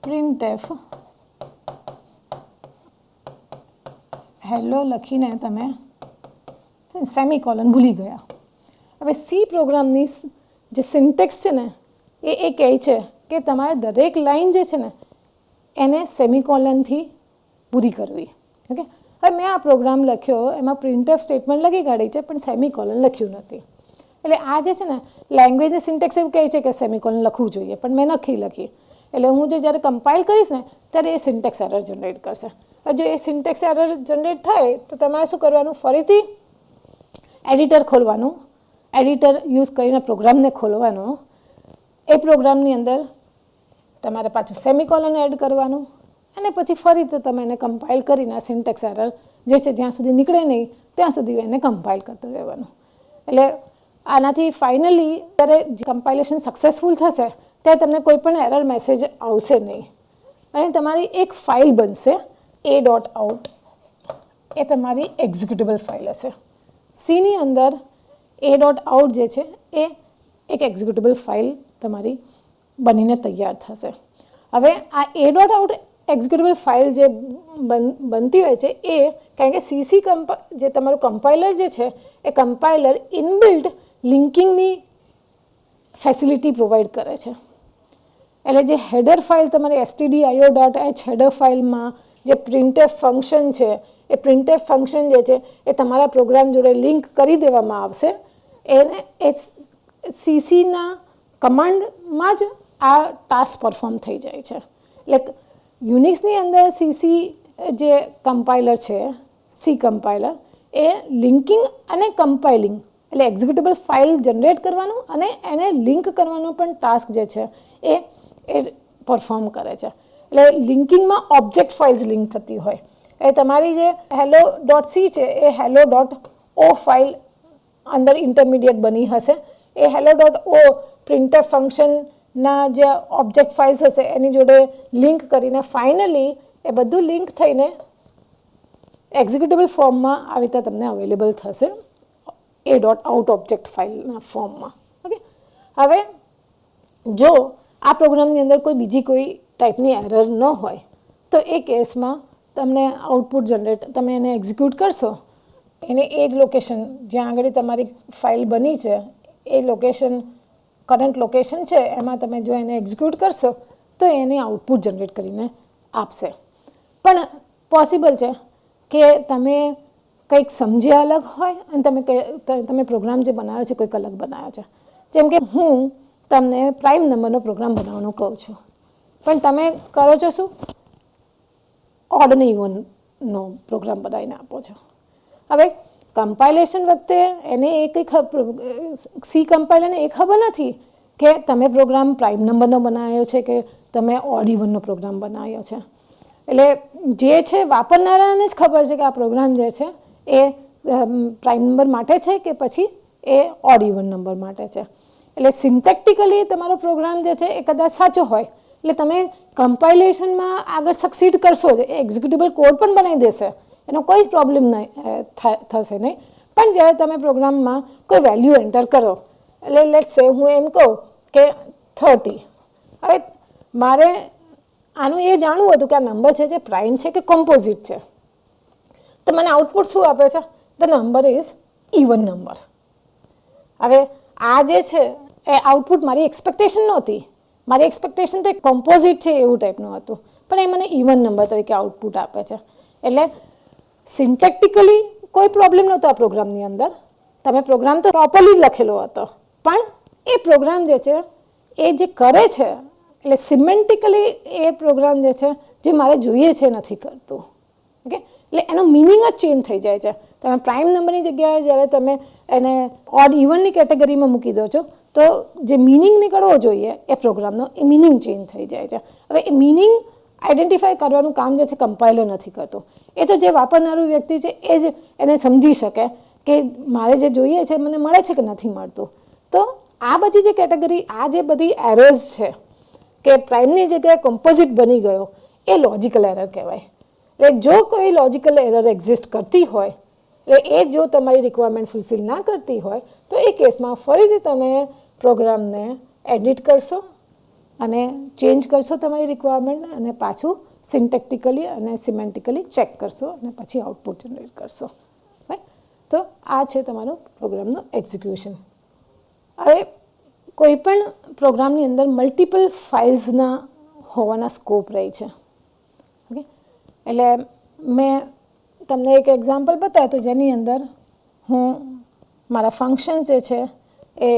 printf હેલો લખીને તમે સેમિકોલન ભૂલી ગયા. હવે સી પ્રોગ્રામની જે સિન્ટેક્સ છે ને એ કહે છે કે તમારે દરેક લાઇન જે છે ને એને સેમિકોલનથી પૂરી કરવી. ઓકે, હવે મેં આ પ્રોગ્રામ લખ્યો એમાં printf સ્ટેટમેન્ટ લખી કાઢી છે પણ સેમિકોલન લખ્યું નથી. એટલે આ જે છે ને લેંગ્વેજની સિન્ટેક્સ એવું કહે છે કે સેમિકોલન લખવું જોઈએ પણ મેં નથી લખી. એટલે હું જે જ્યારે કમ્પાઇલ કરીશ ને ત્યારે એ સિન્ટેક્સ એરર જનરેટ કરશે. જો એ સિન્ટેક્સ એરર જનરેટ થાય તો તમારે શું કરવાનું, ફરીથી એડિટર ખોલવાનું, એડિટર યુઝ કરીને પ્રોગ્રામને ખોલવાનો, એ પ્રોગ્રામની અંદર તમારે પાછું સેમિકોલન એડ કરવાનું અને પછી ફરીથી તમે એને કમ્પાઇલ કરીને સિન્ટેક્સ એરર જે છે જ્યાં સુધી નીકળે નહીં ત્યાં સુધી એને કમ્પાઇલ કરતું રહેવાનું. એટલે આનાથી ફાઇનલી જ્યારે કમ્પાઇલેશન સક્સેસફુલ થશે ત્યારે તમને કોઈ પણ એરર મેસેજ આવશે નહીં અને તમારી એક ફાઇલ બનશે a.out. એ તમારી એક્ઝિક્યુટેબલ ફાઇલ હશે. સીની અંદર a.out જે છે એ એક એક્ઝિક્યુટેબલ ફાઇલ તમારી બનીને તૈયાર થશે. હવે આ a.out એક્ઝિક્યુટેબલ ફાઇલ જે બનતી હોય છે એ કારણ કે સીસી જે તમારું કમ્પાઇલર જે છે એ કમ્પાઇલર ઇનબિલ્ટ લિંકિંગની ફેસિલિટી પ્રોવાઈડ કરે છે. એટલે જે હેડર ફાઇલ તમારી stdio.h હેડર ફાઇલમાં જે પ્રિન્ટએફ ફંક્શન છે એ પ્રિન્ટએફ ફંક્શન જે છે એ તમારા પ્રોગ્રામ જોડે લિંક કરી દેવામાં આવશે. એને એ સીસીના કમાન્ડમાં જ આ ટાસ્ક પરફોર્મ થઈ જાય છે. એટલે યુનિક્સની અંદર સીસી જે કમ્પાઇલર છે સી કમ્પાઇલર એ લિંકિંગ અને કમ્પાઇલિંગ એટલે એક્ઝિક્યુટેબલ ફાઇલ જનરેટ કરવાનું અને એને લિંક કરવાનો પણ ટાસ્ક જે છે એ પરફોર્મ કરે છે. એટલે લિંકિંગમાં ઓબ્જેક્ટ ફાઇલ્સ લિંક થતી હોય એ તમારી જે hello.c છે એ hello.o ફાઇલ અંદર ઇન્ટરમીડિયેટ બની હશે. એ hello.o પ્રિન્ટએફ ફંક્શનના જે ઓબ્જેક્ટ ફાઇલ્સ હશે એની જોડે લિંક કરીને ફાઇનલી એ બધું લિંક થઈને એક્ઝિક્યુટેબલ ફોર્મમાં આવી રીતે તમને અવેલેબલ થશે a.out ઓબ્જેક્ટ ફાઇલના ફોર્મમાં. ઓકે, હવે જો આ પ્રોગ્રામની અંદર બીજી કોઈ ટાઈપની એરર ન હોય તો એ કેસમાં તમને આઉટપુટ જનરેટ તમે એને એક્ઝિક્યુટ કરશો એને એ જ લોકેશન જ્યાં આગળ તમારી ફાઇલ બની છે એ લોકેશન કરંટ લોકેશન છે એમાં તમે જો એને એક્ઝિક્યુટ કરશો તો એને આઉટપુટ જનરેટ કરીને આપશે. પણ પોસિબલ છે કે તમે કંઈક સમજ્યા અલગ હોય અને તમે પ્રોગ્રામ જે બનાવ્યો છે કોઈક અલગ બનાવ્યો છે. જેમ કે હું તમને પ્રાઇમ નંબરનો પ્રોગ્રામ બનાવવાનું કહું છું પણ તમે કરો છો શું ઓડ અને ઇવનનો પ્રોગ્રામ બનાવીને આપો છો. હવે કમ્પાઇલેશન વખતે એને એ કંઈ સી કમ્પાઇલરને એ ખબર નથી કે તમે પ્રોગ્રામ પ્રાઇમ નંબરનો બનાવ્યો છે કે તમે ઓડ ઇવનનો પ્રોગ્રામ બનાવ્યો છે. એટલે જે છે વાપરનારાને જ ખબર છે કે આ પ્રોગ્રામ જે છે એ પ્રાઇમ નંબર માટે છે કે પછી એ ઓડ ઇવન નંબર માટે છે. એટલે સિન્ટેક્ટિકલી તમારો પ્રોગ્રામ જે છે એ કદાચ સાચો હોય એટલે તમે કમ્પાઇલેશનમાં આગળ સક્સીડ કરશો જ. એ એક્ઝિક્યુટેબલ કોડ પણ બનાવી દેશે એનો કોઈ જ પ્રોબ્લેમ નહીં થશે નહીં. પણ જ્યારે તમે પ્રોગ્રામમાં કોઈ વેલ્યુ એન્ટર કરો એટલે લેટ્સ સે હું એમ કહું કે 30. હવે મારે આનું એ જાણવું હતું કે આ નંબર છે જે પ્રાઇમ છે કે કોમ્પોઝિટ છે. તો મને આઉટપુટ શું આપે છે the number is even number. હવે આ જે છે એ આઉટપુટ મારી એક્સપેક્ટેશન નહોતી. મારી એક્સપેક્ટેશન તો એક કોમ્પોઝિટ છે એવું ટાઈપનું હતું પણ એ મને ઇવન નંબર તરીકે આઉટપુટ આપે છે. એટલે સિન્ટેક્ટિકલી કોઈ પ્રોબ્લેમ નહોતો આ પ્રોગ્રામની અંદર. તમે પ્રોગ્રામ તો પ્રોપરલી જ લખેલો હતો પણ એ પ્રોગ્રામ જે છે એ જે કરે છે એટલે સિમેન્ટિકલી એ પ્રોગ્રામ જે છે જે મારે જોઈએ છે નથી કરતું. ઓકે, એટલે એનો મિનિંગ જ ચેન્જ થઈ જાય છે. તમે પ્રાઇમ નંબરની જગ્યાએ જ્યારે તમે એને ઓડ ઇવનની કેટેગરીમાં મૂકી દો છો તો જે મિનિંગ નીકળવો જોઈએ એ પ્રોગ્રામનો એ મિનિંગ ચેન્જ થઈ જાય છે. હવે એ મિનિંગ આઈડેન્ટિફાઈ કરવાનું કામ જે છે કમ્પાઇલર નથી કરતું. એ તો જે વાપરનારું વ્યક્તિ છે એ જ એને સમજી શકે કે મારે જે જોઈએ છે મને મળે છે કે નથી મળતું. તો આ બધી જે કેટેગરી આ જે બધી એરર્સ છે કે પ્રાઇમની જગ્યાએ કોમ્પોઝિટ બની ગયો એ લોજિકલ એરર કહેવાય. એટલે જો કોઈ લોજિકલ એરર એક્ઝિસ્ટ કરતી હોય એટલે એ જો તમારી રિક્વાયરમેન્ટ ફૂલફિલ ના કરતી હોય તો એ કેસમાં ફરીથી તમે પ્રોગ્રામને એડિટ કરશો અને ચેન્જ કરશો તમારી રિક્વાયરમેન્ટ અને પાછું સિન્ટેક્ટિકલી અને સિમેન્ટિકલી ચેક કરશો અને પછી આઉટપુટ જનરેટ કરશો. રાઈટ, તો આ છે તમારો પ્રોગ્રામનો એક્ઝિક્યુશન. હવે કોઈ પણ પ્રોગ્રામની અંદર મલ્ટિપલ ફાઇલ્સના હોવાના સ્કોપ રહે છે. ઓકે, એટલે મેં તમને એક એક્ઝામ્પલ બતાવ્યું હતું જેની અંદર હું મારા ફંક્શન જે છે એ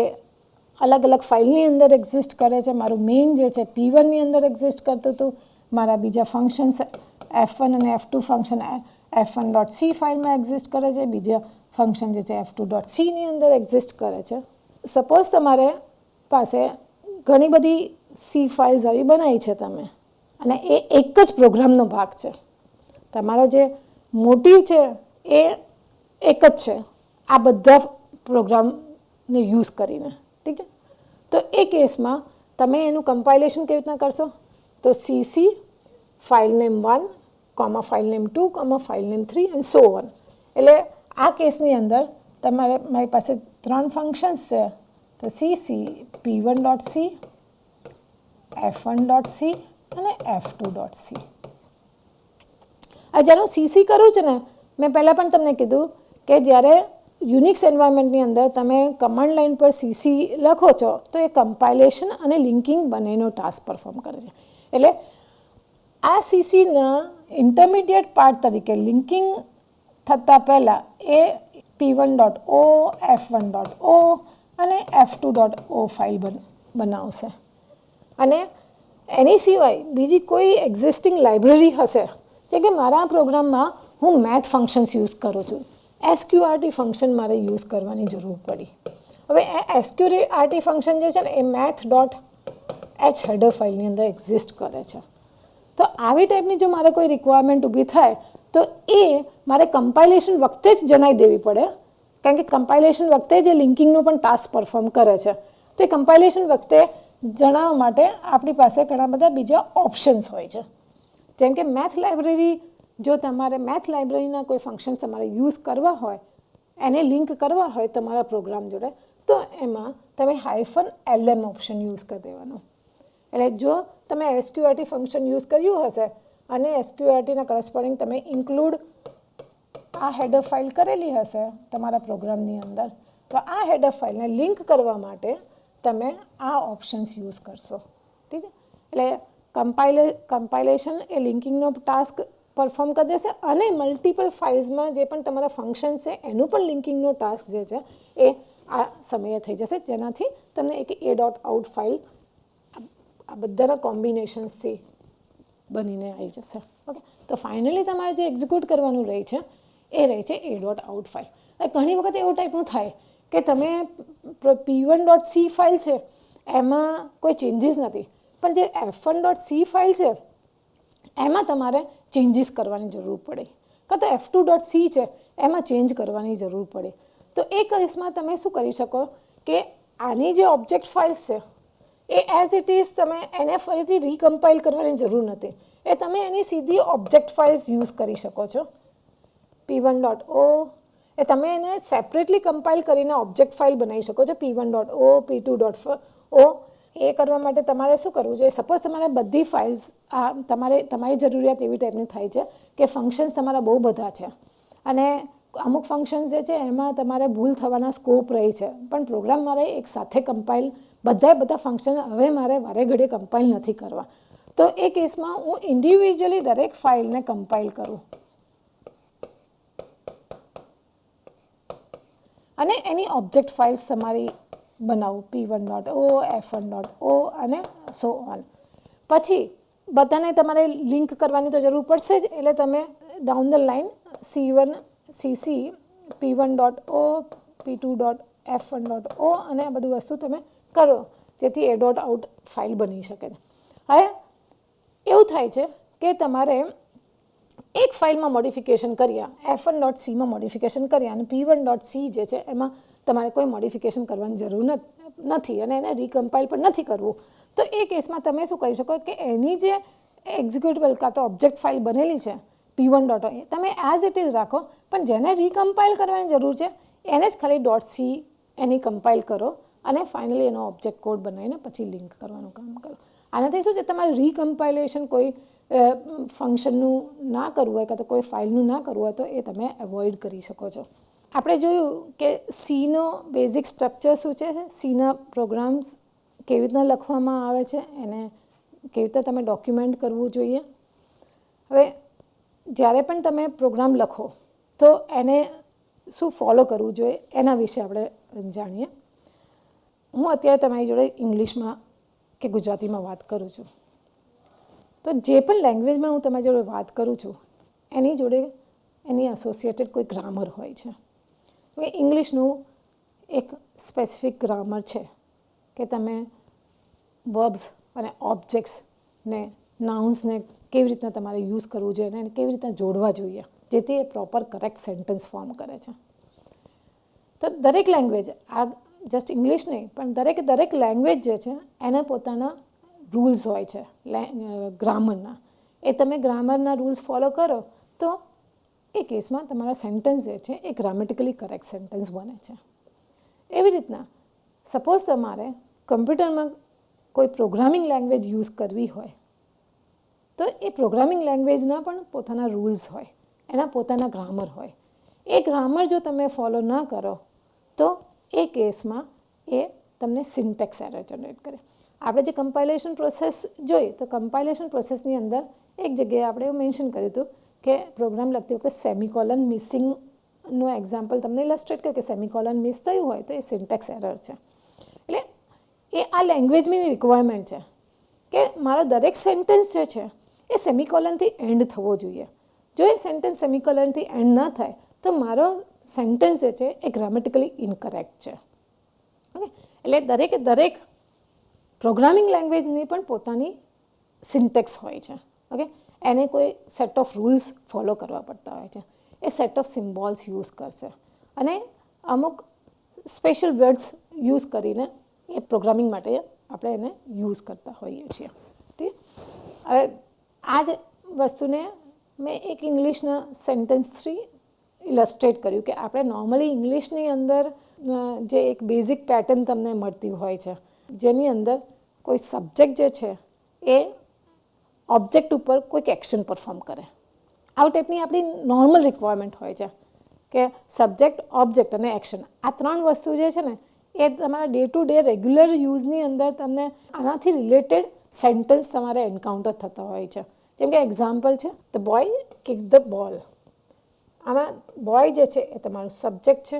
અલગ અલગ ફાઇલની અંદર એક્ઝિસ્ટ કરે છે. મારું મેઇન જે છે P1ની અંદર એક્ઝિસ્ટ કરતું હતું. મારા બીજા ફંક્શન્સ F1 અને F2 ફંક્શન F1.c ફાઇલમાં એક્ઝિસ્ટ કરે છે. બીજા ફંક્શન જે છે F2.c ની અંદર એક્ઝિસ્ટ કરે છે. સપોઝ તમારે પાસે ઘણી બધી સી ફાઇલ્સ આવી બનાવી છે તમે, અને એ એક જ પ્રોગ્રામનો ભાગ છે. તમારો જે મોટિવ છે એ એક જ છે, આ બધા પ્રોગ્રામને યુઝ કરીને. ઠીક છે. તો એ કેસમાં તમે એનું કમ્પાઇલેશન કેવી રીતના કરશો? તો CC file name 1, file name 2, file name 3 and so on. એટલે આ કેસની અંદર મારી પાસે 3 ફંક્શન્સ છે. તો CC P1.c, F1.c અને F2.c. આ જ્યારે હું CC કરું છું ને, મેં પહેલાં પણ તમને કીધું કે જ્યારે યુનિક્સ એન્વાયરમેન્ટની અંદર તમે કમાન્ડ લાઇન પર CC લખો છો તો એ કમ્પાઇલેશન અને લિંકિંગ બંનેનો ટાસ્ક પરફોર્મ કરે છે. એટલે આ CCના ઇન્ટરમીડિયેટ પાર્ટ તરીકે લિંકિંગ થતાં પહેલાં એ P1.o, F1.o અને F2.o ફાઇલ બનાવશે. અને એની સિવાય બીજી કોઈ એક્ઝિસ્ટિંગ લાઇબ્રેરી હશે, જે કે મારા પ્રોગ્રામમાં હું મેથ ફંક્શન્સ યુઝ કરું છું, SQRT ફંક્શન મારે યુઝ કરવાની જરૂર પડી. હવે એ SQRT ફંક્શન જે છે ને એ math.h હેડર ફાઇલની અંદર એક્ઝિસ્ટ કરે છે. તો આવી ટાઈપની જો મારે કોઈ રિક્વાયરમેન્ટ ઊભી થાય તો એ મારે કમ્પાઇલેશન વખતે જ જણાવી દેવી પડે, કારણ કે કમ્પાઇલેશન વખતે જે લિંકિંગનો પણ ટાસ્ક પરફોર્મ કરે છે. તો એ કમ્પાઇલેશન વખતે જણાવવા માટે આપણી પાસે ઘણા બધા બીજા ઓપ્શન્સ હોય છે. જેમ કે મેથ લાઇબ્રેરી, જો તમારે મેથ લાઇબ્રેરીના કોઈ ફંક્શન્સ તમારે યુઝ કરવા હોય, એને લિંક કરવા હોય તમારા પ્રોગ્રામ જોડે, તો એમાં તમે -lm ઓપ્શન યુઝ કરી દેવાનો. એટલે જો તમે SQRT ફંક્શન યુઝ કર્યું હશે અને SQRTના કરસ્પોન્ડિંગ તમે ઇન્ક્લુડ આ હેડર ફાઇલ કરેલી હશે તમારા પ્રોગ્રામની અંદર, તો આ હેડર ફાઇલને લિંક કરવા માટે તમે આ ઓપ્શન્સ યુઝ કરશો. ઠીક છે. એટલે કમ્પાઇલેશન એ લિંકિંગનો ટાસ્ક પરફોર્મ કરી દેશે અને મલ્ટિપલ ફાઇલ્સમાં જે પણ તમારા ફંક્શન છે એનું પણ લિંકિંગનો ટાસ્ક જે છે એ આ સમયે થઈ જશે, જેનાથી તમને એક a.out ફાઇલ આ બધાના કોમ્બિનેશન્સથી બનીને આવી જશે. ઓકે. તો ફાઇનલી તમારે જે એક્ઝિક્યુટ કરવાનું રહે છે એ રહે છે a.out ફાઇલ. ઘણી વખત એવું ટાઈપનું થાય કે તમે P1.c ફાઇલ છે એમાં કોઈ ચેન્જીસ નથી, પણ જે F1.c ફાઇલ છે એમાં તમારે ચેન્જીસ કરવાની જરૂર પડે, કાં તો F2.c છે એમાં ચેન્જ કરવાની જરૂર પડે. તો એ કેસમાં તમે શું કરી શકો કે આની જે ઓબ્જેક્ટ ફાઇલ્સ છે એ એઝ ઇટ ઇઝ તમે એને ફરીથી રીકમ્પાઇલ કરવાની જરૂર નથી, એ તમે એની સીધી ઓબ્જેક્ટ ફાઇલ્સ યુઝ કરી શકો છો. P1.o એ તમે એને સેપરેટલી કમ્પાઇલ કરીને ઓબ્જેક્ટ ફાઇલ બનાવી શકો છો, P1.o, P2.o. એ કરવા માટે તમારે શું કરવું જોઈએ? સપોઝ તમારે બધી ફાઇલ્સ તમારી જરૂરિયાત એવી ટાઈપની થાય છે કે ફંક્શન્સ તમારા બહુ બધા છે અને અમુક ફંક્શન્સ જે છે એમાં તમારે ભૂલ થવાના સ્કોપ રહે છે, પણ પ્રોગ્રામ મારે એક સાથે કમ્પાઇલ બધા ફંક્શન હવે મારે વારે ઘડીએ કમ્પાઇલ નથી કરવા. તો એ કેસમાં હું ઇન્ડિવિજ્યુઅલી દરેક ફાઇલને કમ્પાઇલ કરું અને એની ઓબ્જેક્ટ ફાઇલ્સ તમારી બનાવું, P1.o, F1.o અને સો ઓન. પછી બધાને તમારે લિંક કરવાની તો જરૂર પડશે જ, એટલે તમે down the line CC P1.o, P2.F1.o અને આ બધું વસ્તુ તમે કરો, જેથી a.out ફાઇલ બની શકે. હવે એવું થાય છે કે તમારે એક ફાઇલમાં મોડિફિકેશન કર્યા, F1.cમાં મોડિફિકેશન કર્યા અને P1.c જે છે એમાં તમારે કોઈ મોડિફિકેશન કરવાની જરૂર નથી અને એને રીકમ્પાઇલ પણ નથી કરવું. તો એ કેસમાં તમે શું કરી શકો કે એની જે એક્ઝિક્યુટેબલ કાં તો ઓબ્જેક્ટ ફાઇલ બનેલી છે P1.o તમે એઝ ઇટ ઇઝ રાખો, પણ જેને રીકમ્પાઇલ કરવાની જરૂર છે એને જ ખાલી .c એની કમ્પાઇલ કરો અને ફાઇનલી એનો ઓબ્જેક્ટ કોડ બનાવીને પછી લિંક કરવાનું કામ કરો. આનાથી શું છે, તમારે રીકમ્પાઇલેશન કોઈ ફંક્શનનું ના કરવું હોય કાં તો કોઈ ફાઇલનું ના કરવું હોય તો એ તમે એવોઇડ કરી શકો છો. આપણે જોયું કે સીનો બેઝિક સ્ટ્રક્ચર શું છે, સીના પ્રોગ્રામ્સ કેવી રીતના લખવામાં આવે છે, એને કેવી રીતે તમે ડોક્યુમેન્ટ કરવું જોઈએ. હવે જ્યારે પણ તમે પ્રોગ્રામ લખો તો એને શું ફોલો કરવું જોઈએ એના વિશે આપણે જાણીએ. હું અત્યારે તમારી જોડે ઇંગ્લિશમાં કે ગુજરાતીમાં વાત કરું છું, તો જે પણ લેંગ્વેજમાં હું તમારી જોડે વાત કરું છું એની જોડે એની એસોસિએટેડ કોઈ ગ્રામર હોય છે. હવે ઇંગ્લિશનું એક સ્પેસિફિક ગ્રામર છે કે તમે વર્બ્સ અને ઓબ્જેક્ટ્સને નાઉન્સને કેવી રીતના તમારે યુઝ કરવું જોઈએ અને કેવી રીતના જોડવા જોઈએ જેથી એ પ્રોપર કરેક્ટ સેન્ટેન્સ ફોર્મ કરે છે. તો દરેક લેંગ્વેજ, આ જસ્ટ ઇંગ્લિશ નહીં પણ દરેક લેંગ્વેજ જે છે એના પોતાના રૂલ્સ હોય છે ગ્રામરના. એ તમે ગ્રામરના રૂલ્સ ફોલો કરો તો એ કેસમાં તમારા સેન્ટેન્સ જે છે એ ગ્રામેટિકલી કરેક્ટ સેન્ટેન્સ બને છે. એવી રીતના સપોઝ તમારે કમ્પ્યુટરમાં કોઈ પ્રોગ્રામિંગ લેંગ્વેજ યુઝ કરવી હોય તો એ પ્રોગ્રામિંગ લેંગ્વેજના પણ પોતાના રૂલ્સ હોય, એના પોતાના ગ્રામર હોય. એ ગ્રામર જો તમે ફોલો ન કરો તો એ કેસમાં એ તમને સિન્ટેક્સ એરર જનરેટ કરે. આપણે જે કમ્પાઇલેશન પ્રોસેસ જોઈએ તો કમ્પાઇલેશન પ્રોસેસની અંદર એક જગ્યાએ આપણે એવું મેન્શન કર્યું હતું કે પ્રોગ્રામ લખતી વખતે સેમિકોલન મિસિંગનું એક્ઝામ્પલ તમને ઇલસ્ટ્રેટ કર્યું કે સેમિકોલન મિસ થયું હોય તો એ સિન્ટેક્સ એરર છે. એટલે એ આ લેંગ્વેજની રિક્વાયરમેન્ટ છે કે મારો દરેક સેન્ટેન્સ જે છે એ સેમિકોલનથી એન્ડ થવો જોઈએ. જો એ સેન્ટેન્સ સેમિકોલનથી એન્ડ ન થાય તો મારો સેન્ટેન્સ જે છે એ ગ્રામેટિકલી ઇનકરેક્ટ છે. ઓકે, એટલે દરેક પ્રોગ્રામિંગ લેંગ્વેજની પણ પોતાની સિન્ટેક્સ હોય છે. ઓકે, એને કોઈ સેટ ઓફ રૂલ્સ ફોલો કરવા પડતા હોય છે. એ સેટ ઓફ સિમ્બોલ્સ યુઝ કરશે અને અમુક સ્પેશિયલ વર્ડ્સ યુઝ કરીને એ પ્રોગ્રામિંગ માટે આપણે એને યુઝ કરતા હોઈએ છીએ. ઠીક, હવે આ જ વસ્તુને મેં એક ઇંગ્લિશના સેન્ટેન્સથી ઇલસ્ટ્રેટ કર્યું કે આપણે નોર્મલી ઇંગ્લિશની અંદર જે એક બેઝિક પેટર્ન તમને મળતી હોય છે જેની અંદર કોઈ સબ્જેક્ટ જે છે એ ઓબ્જેક્ટ ઉપર કોઈક એક્શન પરફોર્મ કરે. આવું ટાઈપની આપણી નોર્મલ રિક્વાયરમેન્ટ હોય છે કે સબ્જેક્ટ, ઓબ્જેક્ટ અને એક્શન, આ ત્રણ વસ્તુ જે છે ને એ તમારા ડે ટુ ડે રેગ્યુલર યુઝની અંદર તમને આનાથી રિલેટેડ સેન્ટેન્સ તમારે એન્કાઉન્ટર થતા હોય છે. જેમ કે એક્ઝામ્પલ છે the boy kick the ball. આમાં બોય જે છે એ તમારું સબ્જેક્ટ છે,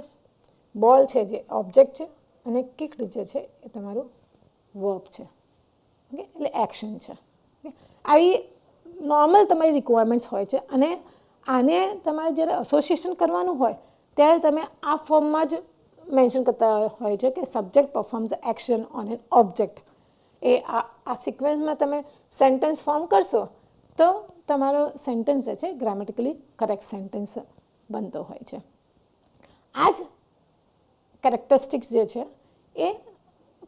બોલ છે જે ઓબ્જેક્ટ છે અને કિક્ડ જે છે એ તમારું વર્બ છે. ઓકે, એટલે એક્શન છે. આવી નોર્મલ તમારી રિક્વાયરમેન્ટ્સ હોય છે અને આને તમારે જ્યારે એસોસિએશન કરવાનું હોય ત્યારે તમે આ ફોર્મમાં જ મેન્શન કરતા હોય છે કે subject performs action on an object. એ આ સિક્વન્સમાં તમે સેન્ટેન્સ ફોર્મ કરશો તો તમારો સેન્ટેન્સ જે છે ગ્રામેટિકલી કરેક્ટ સેન્ટેન્સ બનતો હોય છે. આ જ કેરેક્ટરિસ્ટિક્સ જે છે એ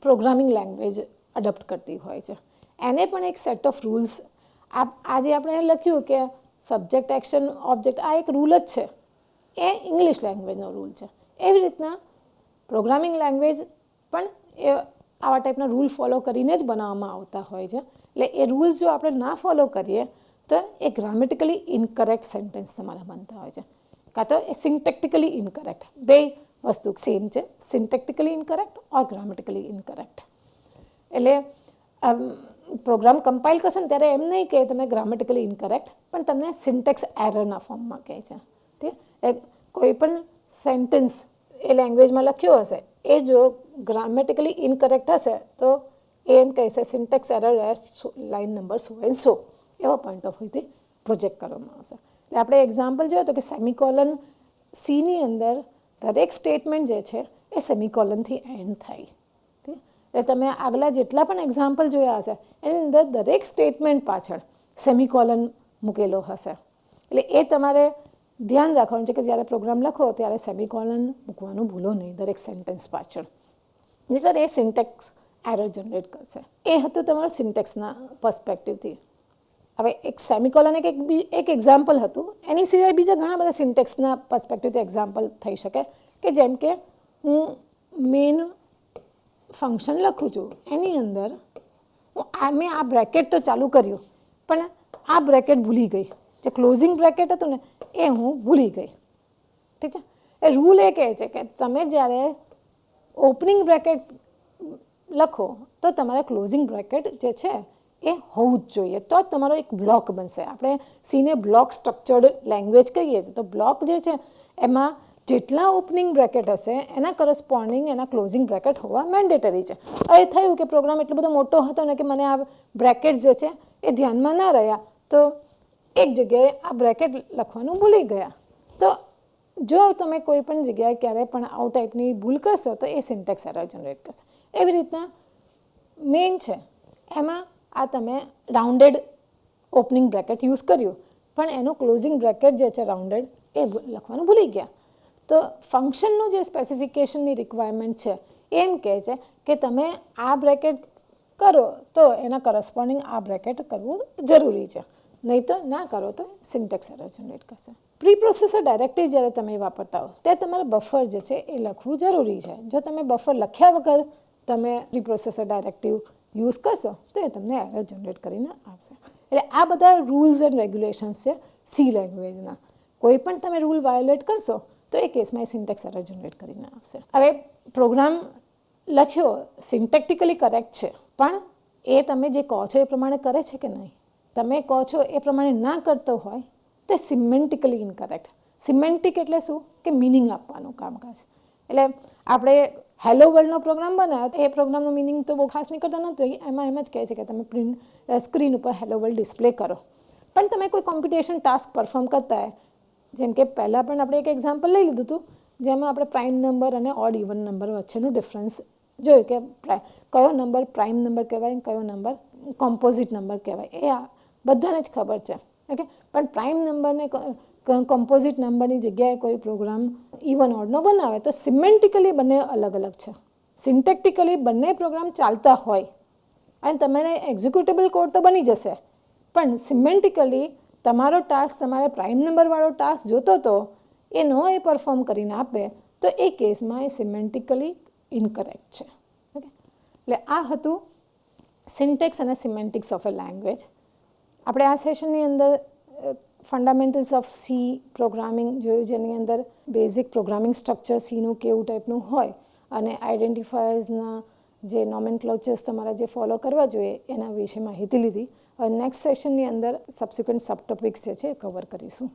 પ્રોગ્રામિંગ લેંગ્વેજ અડોપ્ટ કરતી હોય છે. એને પણ એક સેટ ઓફ રૂલ્સ, આજે આપણે લખ્યું કે સબ્જેક્ટ, એક્શન, ઓબ્જેક્ટ, આ એક રૂલ જ છે, એ ઇંગ્લિશ લેંગ્વેજનો રૂલ છે. એવી રીતના પ્રોગ્રામિંગ લેંગ્વેજ પણ એ આવા ટાઈપના રૂલ ફોલો કરીને જ બનાવવામાં આવતા હોય છે. એટલે એ રૂલ્સ જો આપણે ના ફોલો કરીએ તો એ ગ્રામેટિકલી ઇનકરેક્ટ સેન્ટેન્સ તમારા બનતા હોય છે, કાં તો એ સિન્ટેક્ટિકલી ઇનકરેક્ટ. બે વસ્તુ સેમ છે, સિન્ટેક્ટિકલી ઇનકરેક્ટ ઓર ગ્રામેટિકલી ઇનકરેક્ટ. એટલે પ્રોગ્રામ કમ્પાઇલ કરશો ને ત્યારે એમ નહીં કે તમે ગ્રામેટિકલી ઇનકરેક્ટ, પણ તમને સિન્ટેક્સ એરરના ફોર્મમાં કહે છે. ઠીક, કોઈ પણ સેન્ટેન્સ એ લેંગ્વેજમાં લખ્યો હશે એ જો ગ્રામેટિકલી ઇનકરેક્ટ હશે તો એમ કહેશે syntax error line number so and so, એવો પોઈન્ટ ઓફ વ્યૂથી પ્રોજેક્ટ કરવામાં આવશે. એટલે આપણે એક્ઝામ્પલ જોયું તો કે સેમિકોલન સીની અંદર દરેક સ્ટેટમેન્ટ જે છે એ સેમિકોલનથી એન્ડ થાય. એટલે તમે આગલા જેટલા પણ એક્ઝામ્પલ જોયા હશે એની અંદર દરેક સ્ટેટમેન્ટ પાછળ સેમિકોલન મૂકેલો હશે. એટલે એ તમારે ધ્યાન રાખવાનું છે કે જ્યારે પ્રોગ્રામ લખો ત્યારે સેમિકોલન મૂકવાનું ભૂલો નહીં દરેક સેન્ટેન્સ પાછળ, નહીંતર એ સિન્ટેક્સ એરર જનરેટ કરશે. એ હતું તમારું સિન્ટેક્સના પર્સ્પેક્ટિવથી. હવે એક સેમિકોલન એક એક્ઝામ્પલ હતું. એની સિવાય બીજા ઘણા બધા સિન્ટેક્સના પર્સ્પેક્ટિવથી એક્ઝામ્પલ થઈ શકે કે જેમ કે હું મેઇન ફંક્શન લખું છું એની અંદર મેં આ બ્રેકેટ તો ચાલુ કર્યું પણ આ બ્રેકેટ ભૂલી ગઈ. જે ક્લોઝિંગ બ્રેકેટ હતું ને એ હું ભૂલી ગઈ. ઠીક છે, એ રૂલ એ કહે છે કે તમે જ્યારે ઓપનિંગ બ્રેકેટ લખો તો તમારે ક્લોઝિંગ બ્રેકેટ જે છે એ હોવું જ જોઈએ, તો જ તમારો એક બ્લોક બનશે. આપણે સીને બ્લોક સ્ટ્રક્ચર્ડ લેંગ્વેજ કહીએ છીએ. તો બ્લોક જે છે એમાં જેટલા ઓપનિંગ બ્રેકેટ હશે એના કરસ્પોન્ડિંગ એના ક્લોઝિંગ બ્રેકેટ હોવા મેન્ડેટરી છે. હવે થયું કે પ્રોગ્રામ એટલો બધો મોટો હતો ને કે મને આ બ્રેકેટ જે છે એ ધ્યાનમાં ના રહ્યા તો એક જગ્યાએ આ બ્રેકેટ લખવાનું ભૂલી ગયા. તો જો તમે કોઈ પણ જગ્યાએ ક્યારેય પણ આઉટ ટાઈપની ભૂલ કરશો તો એ સિન્ટેક્સ એરર જનરેટ કરશે. એવી રીતના મેઇન છે એમાં આ તમે રાઉન્ડેડ ઓપનિંગ બ્રેકેટ યુઝ કર્યું, પણ એનું ક્લોઝિંગ બ્રેકેટ જે છે રાઉન્ડેડ એ લખવાનું ભૂલી ગયા. તો ફંક્શનનું જે સ્પેસિફિકેશનની રિક્વાયરમેન્ટ છે એમ કહે છે કે તમે આ બ્રેકેટ કરો તો એના કરસ્પોન્ડિંગ આ બ્રેકેટ કરવું જરૂરી છે, નહીં તો ના કરો તો સિન્ટેક્સ એરર જનરેટ કરશે. પ્રી પ્રોસેસર ડાયરેક્ટિવ જ્યારે તમે વાપરતા હો ત્યારે તમારે બફર જે છે એ લખવું જરૂરી છે. જો તમે બફર લખ્યા વગર તમે પ્રી પ્રોસેસર ડાયરેક્ટિવ યુઝ કરશો તો એ તમને એરર જનરેટ કરીને આપશે. એટલે આ બધા રૂલ્સ એન્ડ રેગ્યુલેશન્સ છે સી લેંગ્વેજના. કોઈ પણ તમે રૂલ વાયોલેટ કરશો તો એ કેસમાં એ સિન્ટેક્સ એરર જનરેટ કરીને આપશે. હવે પ્રોગ્રામ લખ્યો સિન્ટેક્ટિકલી કરેક્ટ છે, પણ એ તમે જે કહો છો એ પ્રમાણે કરે છે કે નહીં? તમે કહો છો એ પ્રમાણે ના કરતો હોય તે સિમેન્ટિકલી ઇનકરેક્ટ. સિમેન્ટિક એટલે શું? કે મિનિંગ આપવાનું કામકાજ. એટલે આપણે હેલો વર્લ્ડનો પ્રોગ્રામ બનાવ્યો તો એ પ્રોગ્રામનો મિનિંગ તો બહુ ખાસ નીકળતો નથી. એમાં એમ જ કહે છે કે તમે સ્ક્રીન ઉપર હેલો વર્લ્ડ ડિસ્પ્લે કરો. પણ તમે કોઈ કોમ્પિટિશન ટાસ્ક પરફોર્મ કરતા હોય, જેમ કે પહેલાં પણ આપણે એક એક્ઝામ્પલ લઈ લીધું હતું જેમાં આપણે પ્રાઇમ નંબર અને ઓડ ઇવન નંબર વચ્ચેનું ડિફરન્સ જોયું કે કયો નંબર પ્રાઇમ નંબર કહેવાય, કયો નંબર કોમ્પોઝિટ નંબર કહેવાય, એ આ બધાને જ ખબર છે. ઓકે, પણ પ્રાઇમ નંબરને કોમ્પોઝિટ નંબરની જગ્યાએ કોઈ પ્રોગ્રામ ઇવન ઓડનો બનાવે તો સિમેન્ટિકલી બંને અલગ અલગ છે. સિન્ટેક્ટિકલી બંને પ્રોગ્રામ ચાલતા હોય અને તમારે એક્ઝિક્યુટેબલ કોડ તો બની જશે, પણ સિમેન્ટિકલી તમારો ટાસ્ક તમારે પ્રાઇમ નંબરવાળો ટાસ્ક જોતો હતો એ પરફોર્મ કરીને આપે તો એ કેસમાં એ સિમેન્ટિકલી ઇનકરેક્ટ છે. ઓકે, એટલે આ હતું સિન્ટેક્સ અને સિમેન્ટિક્સ ઓફ એ લેંગ્વેજ. આપણે આ સેશનની અંદર ફંડામેન્ટલ્સ ઓફ સી પ્રોગ્રામિંગ જોયું, જેની અંદર બેઝિક પ્રોગ્રામિંગ સ્ટ્રક્ચર સીનું કેવું ટાઈપનું હોય અને આઈડેન્ટિફાયર્સના જે નોમેનક્લેચર્સ તમારે જે ફોલો કરવા જોઈએ એના વિશે માહિતી લીધી. હવે નેક્સ્ટ સેશનની અંદર સબસિક્વન્ટ સબ ટોપિક્સ જે છે એ કવર કરીશું.